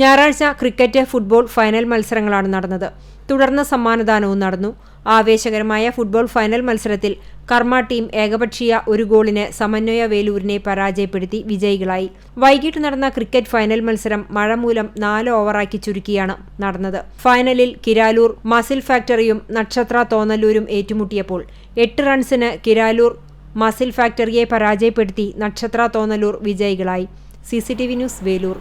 ഞായറാഴ്ച ക്രിക്കറ്റ്, ഫുട്ബോൾ ഫൈനൽ മത്സരങ്ങളാണ് നടന്നത്. തുടർന്ന് സമ്മാനദാനവും നടന്നു. ആവേശകരമായ ഫുട്ബോൾ ഫൈനൽ മത്സരത്തിൽ കർമ്മ ടീം ഏകപക്ഷീയ 1 ഗോളിന് സമന്വയ വേലൂരിനെ പരാജയപ്പെടുത്തി വിജയികളായി. വൈകിട്ട് നടന്ന ക്രിക്കറ്റ് ഫൈനൽ മത്സരം മഴ മൂലം 4 ഓവറാക്കി ചുരുക്കിയാണ് നടന്നത്. ഫൈനലിൽ കിരാലൂർ മസിൽ ഫാക്ടറിയും നക്ഷത്ര തോന്നല്ലൂരും ഏറ്റുമുട്ടിയപ്പോൾ 8 റൺസിന് കിരാലൂർ മസിൽ ഫാക്ടറിയെ പരാജയപ്പെടുത്തി നക്ഷത്ര തോന്നല്ലൂർ വിജയികളായി. CCTV news Velur.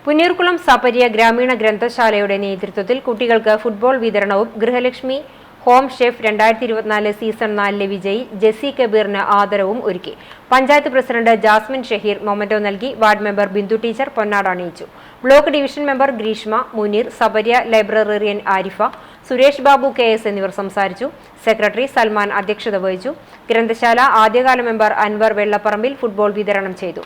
പുന്നീർകുളം സപര്യ ഗ്രാമീണ ഗ്രന്ഥശാലയുടെ നേതൃത്വത്തിൽ കുട്ടികൾക്ക് ഫുട്ബോൾ വിതരണവും ഗൃഹലക്ഷ്മി ഹോം ഷെഫ് 2024 സീസൺ 4 വിജയി ജെസി കബീറിന് ആദരവും ഒരുക്കി. Panchayat president Jasmine Shaheer memento നൽകി. വാർഡ് മെമ്പർ ബിന്ദു ടീച്ചർ പൊന്നാട അണിയിച്ചു. Block division member Greeshma, Muneer, Sabarya librarian Arifa, Suresh Babu KS എന്നിവർ സംസാരിച്ചു. സെക്രട്ടറി സൽമാൻ അധ്യക്ഷത വഹിച്ചു. ഗ്രന്ഥശാല ആദ്യകാല മെമ്പർ അൻവർ വെള്ളപ്പറമ്പിൽ ഫുട്ബോൾ വിതരണം ചെയ്തു.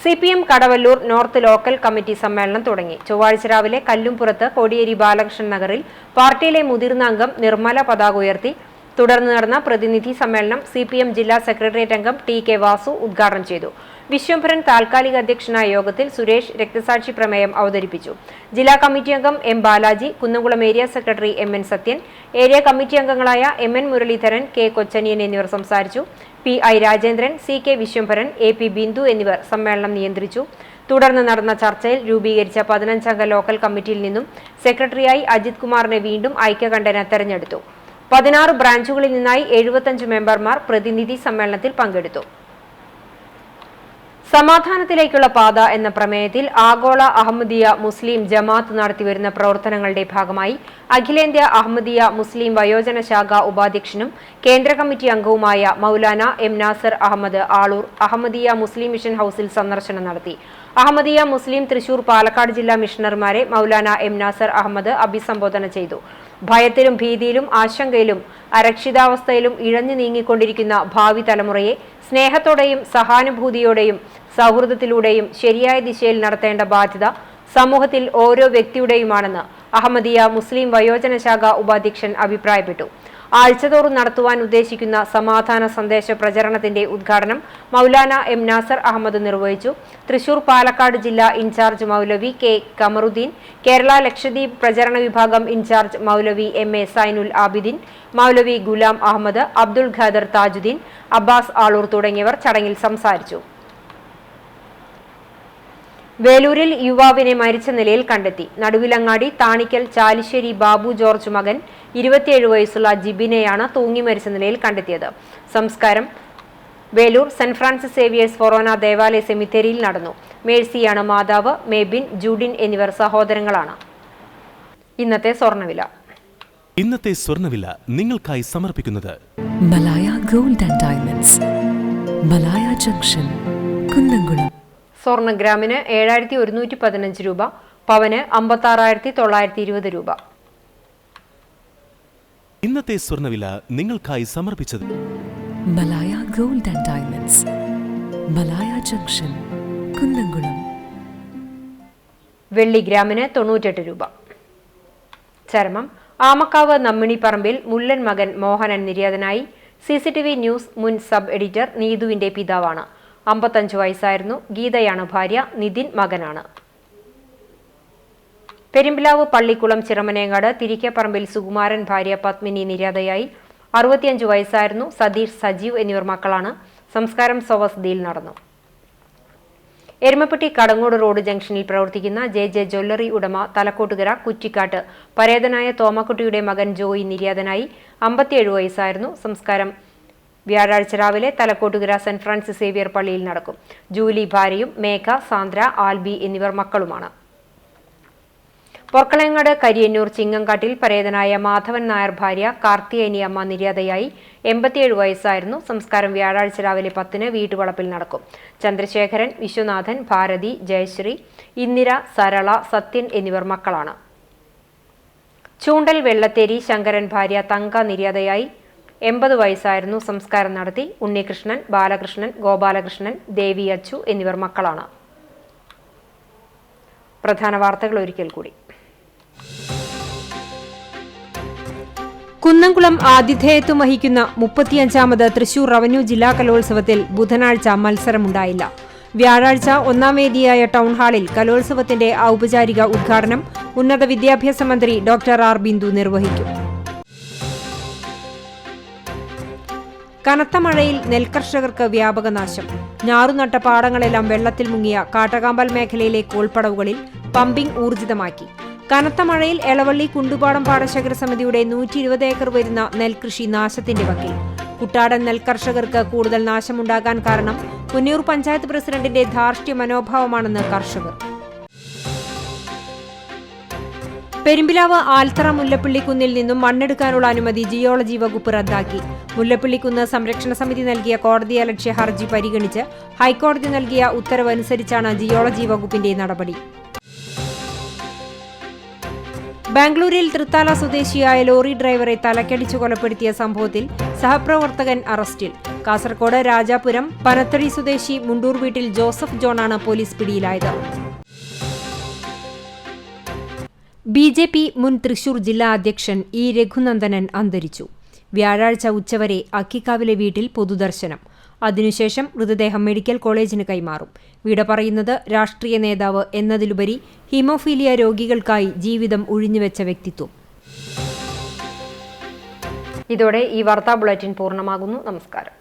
CPM Kadavallur north local committee സമ്മേളനം തുടങ്ങി. ചൊവ്വാഴ്ച രാവിലെ കല്ലുംപുറത്ത് കോടിയേരി ബാലകൃഷ്ണൻ നഗറിൽ പാർട്ടിയിലെ മുതിർന്ന അംഗം നിർമ്മല പതാക ഉയർത്തി. തുടർന്ന് നടന്ന പ്രതിനിധി സമ്മേളനം CPM ജില്ലാ സെക്രട്ടേറിയറ്റ് അംഗം TK വാസു ഉദ്ഘാടനം ചെയ്തു. വിശ്വംഭരൻ താൽക്കാലിക അധ്യക്ഷനായ യോഗത്തിൽ സുരേഷ് രക്തസാക്ഷി പ്രമേയം അവതരിപ്പിച്ചു. ജില്ലാ കമ്മിറ്റി അംഗം M Balaji, Kunnamkulam area secretary MN Sathyan, area committee അംഗങ്ങളായ MN മുരളീധരൻ, K കൊച്ചനിയൻ എന്നിവർ സംസാരിച്ചു. PI Rajendran, CK Vishwambharan, AP Bindu എന്നിവർ സമ്മേളനം നിയന്ത്രിച്ചു. തുടർന്ന് നടന്ന ചർച്ചയിൽ രൂപീകരിച്ച 15 അംഗ ലോക്കൽ കമ്മിറ്റിയിൽ നിന്നും സെക്രട്ടറിയായി അജിത് കുമാറിനെ വീണ്ടും ഐക്യകണ്ഠേന തെരഞ്ഞെടുത്തു. 16 ബ്രാഞ്ചുകളിൽ നിന്നായി 75 മെമ്പർമാർ പ്രതിനിധി സമ്മേളനത്തിൽ പങ്കെടുത്തു. സമാധാനത്തിലേക്കുള്ള പാത എന്ന പ്രമേയത്തിൽ ആഗോള അഹമ്മദിയ മുസ്ലിം ജമാഅത്ത് നടത്തിവരുന്ന പ്രവർത്തനങ്ങളുടെ ഭാഗമായി അഖിലേന്ത്യാ അഹമ്മദിയ മുസ്ലിം വയോജന ശാഖ ഉപാധ്യക്ഷനും കേന്ദ്ര കമ്മിറ്റി അംഗവുമായ മൗലാന M നാസർ അഹമ്മദ് ആളൂർ അഹമ്മദിയ മുസ്ലിം മിഷൻ ഹൌസിൽ സന്ദർശനം നടത്തി. അഹമ്മദിയ മുസ്ലിം തൃശൂർ പാലക്കാട് ജില്ലാ മിഷണർമാരെ മൗലാന M നാസർ അഹമ്മദ് അഭിസംബോധന ചെയ്തു. ഭയത്തിലും ഭീതിയിലും ആശങ്കയിലും അരക്ഷിതാവസ്ഥയിലും ഇഴഞ്ഞു നീങ്ങിക്കൊണ്ടിരിക്കുന്ന ഭാവി തലമുറയെ സ്നേഹത്തോടെയും സഹാനുഭൂതിയോടെയും സൗഹൃദത്തിലൂടെയും ശരിയായ ദിശയിൽ നടത്തേണ്ട ബാധ്യത സമൂഹത്തിൽ ഓരോ വ്യക്തിയുടെയുമാണെന്ന് അഹമ്മദിയ മുസ്ലിം വയോജന ശാഖ ഉപാധ്യക്ഷൻ അഭിപ്രായപ്പെട്ടു. ആഴ്ചതോറും നടത്തുവാൻ ഉദ്ദേശിക്കുന്ന സമാധാന സന്ദേശ പ്രചരണത്തിന്റെ ഉദ്ഘാടനം മൗലാന M നാസർ അഹമ്മദ് നിർവഹിച്ചു. തൃശൂർ പാലക്കാട് ജില്ലാ ഇൻചാർജ് മൗലവി K കമറുദ്ദീൻ, കേരള ലക്ഷദ്വീപ് പ്രചരണ വിഭാഗം ഇൻചാർജ് മൗലവി MA സൈനുൽ ആബിദീൻ, മൗലവി ഗുലാം അഹമ്മദ്, അബ്ദുൽ ഖാദർ താജുദ്ദീൻ, അബ്ബാസ് ആളൂർ തുടങ്ങിയവർ ചടങ്ങിൽ സംസാരിച്ചു. വേലൂരിൽ യുവാവിനെ മരിച്ച നിലയിൽ കണ്ടെത്തി. നടുവിലങ്ങാടി താണിക്കൽ ചാലിശ്ശേരി ബാബു ജോർജ് മകൻ 27 വയസ്സുള്ള ജിബിനെയാണ് തൂങ്ങി മരിച്ച നിലയിൽ കണ്ടെത്തിയത്. സംസ്കാരം വേലൂർ സെന്റ് ഫ്രാൻസിസ് സേവിയേഴ്സ് ഫൊറോന ദേവാലയ സെമിത്തേരിയിൽ നടന്നു. മേഴ്സിയാണ് മാതാവ്. മേബിൻ, ജൂഡിൻ എന്നിവർ സഹോദരങ്ങളാണ്. ഇന്നത്തെ സ്വർണ്ണവില നിങ്ങൾക്കായി സമർപ്പിക്കുന്നത് Malaya gold and diamonds, Malaya junction, Kunnamkulam. സ്വർണ്ണ ഗ്രാമിന് 7115 രൂപ, പവന് 56,920 രൂപ. ഇന്നത്തെ സ്വർണ്ണവില നിങ്ങൾക്കായി സമർപ്പിച്ചത് Malaya gold and diamonds, Malaya junction, Kunnamkulam. വെള്ളി ഗ്രാമിന് 98 രൂപ. ചരമം ആമക്കാവ് നമ്മിണിപ്പറമ്പിൽ മുല്ലൻ മകൻ മോഹനൻ നിര്യാതനായി. CCTV ന്യൂസ് മുൻ സബ് എഡിറ്റർ നീതുവിന്റെ പിതാവാണ്. 55 വയസ്സായിരുന്നു. ഗീതയാണ് ഭാര്യ. നിതിൻ മകനാണ്. പെരുമ്പിലാവ് പള്ളിക്കുളം ചിറമനേങ്ങാട് തിരിക്കപ്പറമ്പിൽ സുകുമാരൻ ഭാര്യ പത്മിനി നിര്യാതയായി. 65 വയസ്സായിരുന്നു. സതീഷ്, സജീവ് എന്നിവർ മക്കളാണ്. സംസ്കാരം സ്വവസതിയിൽ നടന്നു. എരുമപ്പെട്ടി കടങ്ങോട് റോഡ് ജംഗ്ഷനിൽ പ്രവർത്തിക്കുന്ന JJ ജ്വല്ലറി ഉടമ തലക്കോട്ടുകര കുറ്റിക്കാട്ട് പരേതനായ തോമക്കുട്ടിയുടെ മകൻ ജോയി നിര്യാതനായി. 57 വയസ്സായിരുന്നു. സംസ്കാരം വ്യാഴാഴ്ച രാവിലെ തലക്കോട്ടുകര സെന്റ് ഫ്രാൻസിസ് സേവിയർ പള്ളിയിൽ നടക്കും. ജൂലി ഭാര്യയും മേഘ, സാന്ദ്ര, ആൽബി എന്നിവർ മക്കളുമാണ്. പൊർക്കളങ്ങാട് കരിയന്നൂർ ചിങ്ങങ്കാട്ടിൽ പരേതനായ മാധവൻ നായർ ഭാര്യ കാർത്തിയേനി അമ്മ നിര്യാതയായി. 87 വയസ്സായിരുന്നു. സംസ്കാരം വ്യാഴാഴ്ച രാവിലെ 10-ന് വീട്ടുവളപ്പിൽ നടക്കും. ചന്ദ്രശേഖരൻ, വിശ്വനാഥൻ, ഭാരതി, ജയശ്രീ, ഇന്ദിര, സരള, സത്യൻ എന്നിവർ മക്കളാണ്. ചൂണ്ടൽ വെള്ളത്തേരി ശങ്കരൻ ഭാര്യ തങ്ക നിര്യാതയായി. 80 വയസ്സായിരുന്നു. സംസ്കാരം നടത്തി. ഉണ്ണികൃഷ്ണൻ, ബാലകൃഷ്ണൻ, ഗോപാലകൃഷ്ണൻ, ദേവി അച്ചു എന്നിവർ മക്കളാണ്. പ്രധാന വാർത്തകൾ ഒരിക്കൽ കൂടി. കുന്നംകുളം ആതിഥേയത്വം വഹിക്കുന്ന 35ാമത് തൃശൂർ റവന്യൂ ജില്ലാ കലോത്സവത്തിൽ ബുധനാഴ്ച മത്സരമുണ്ടായില്ല. വ്യാഴാഴ്ച ഒന്നാം വേദിയായ ടൗൺഹാളിൽ കലോത്സവത്തിന്റെ ഔപചാരിക ഉദ്ഘാടനം ഉന്നത വിദ്യാഭ്യാസ മന്ത്രി ഡോക്ടർ ആർ ബിന്ദു നിർവഹിക്കും. കനത്ത മഴയിൽ നെൽകർഷകർക്ക് വ്യാപക നാശം. ഞാറുനട്ട പാടങ്ങളെല്ലാം വെള്ളത്തിൽ മുങ്ങിയ കാട്ടകാമ്പൽ മേഖലയിലെ കോൾപ്പടവുകളിൽ പമ്പിംഗ് ഊർജിതമാക്കി. കനത്ത മഴയിൽ എളവള്ളി കുണ്ടുപാടം പാടശേഖര സമിതിയുടെ 120 ഏക്കർ വരുന്ന നെൽകൃഷി നാശത്തിന്റെ വക്കിൽ. കുട്ടാടൻ നെൽകർഷകർക്ക് കൂടുതൽ നാശമുണ്ടാകാൻ കാരണം പുന്നയൂർ പഞ്ചായത്ത് പ്രസിഡന്റിന്റെ ധാർഷ്ട്യ മനോഭാവമാണെന്ന് കർഷകർ. പെരുമ്പിലാവ് ആൽത്തറ മുല്ലപ്പള്ളിക്കുന്നിൽ നിന്നും മണ്ണെടുക്കാനുള്ള അനുമതി ജിയോളജി വകുപ്പ് റദ്ദാക്കി. മുല്ലപ്പള്ളിക്കുന്ന് സംരക്ഷണ സമിതി നൽകിയ കോടതിയലക്ഷ്യ ഹർജി പരിഗണിച്ച് ഹൈക്കോടതി നൽകിയ ഉത്തരവ് അനുസരിച്ചാണ് ജിയോളജി വകുപ്പിന്റെ നടപടി. ബാംഗ്ലൂരിൽ തൃത്താല സ്വദേശിയായ ലോറി ഡ്രൈവറെ തലക്കടിച്ചു കൊലപ്പെടുത്തിയ സംഭവത്തിൽ സഹപ്രവർത്തകൻ അറസ്റ്റിൽ. കാസർകോട് രാജാപുരം പനത്തടി സ്വദേശി മുണ്ടൂർ വീട്ടിൽ ജോസഫ് ജോണാണ് പോലീസ് പിടിയിലായത്. BJP മുൻ തൃശൂർ ജില്ലാ അധ്യക്ഷൻ ഇ രഘുനന്ദനൻ അന്തരിച്ചു. വ്യാഴാഴ്ച ഉച്ചവരെ അക്കിക്കാവിലെ വീട്ടിൽ പൊതുദർശനം. അതിനുശേഷം മൃതദേഹം മെഡിക്കൽ കോളേജിന് കൈമാറും. വിട പറയുന്നത് രാഷ്ട്രീയ നേതാവ് എന്നതിലുപരി ഹീമോഫീലിയ രോഗികൾക്കായി ജീവിതം ഉഴിഞ്ഞുവെച്ച വ്യക്തിത്വം. ഇതോടെ ഈ വാർത്താ ബുള്ളറ്റിൻ പൂർണ്ണമാകുന്നു. നമസ്കാരം.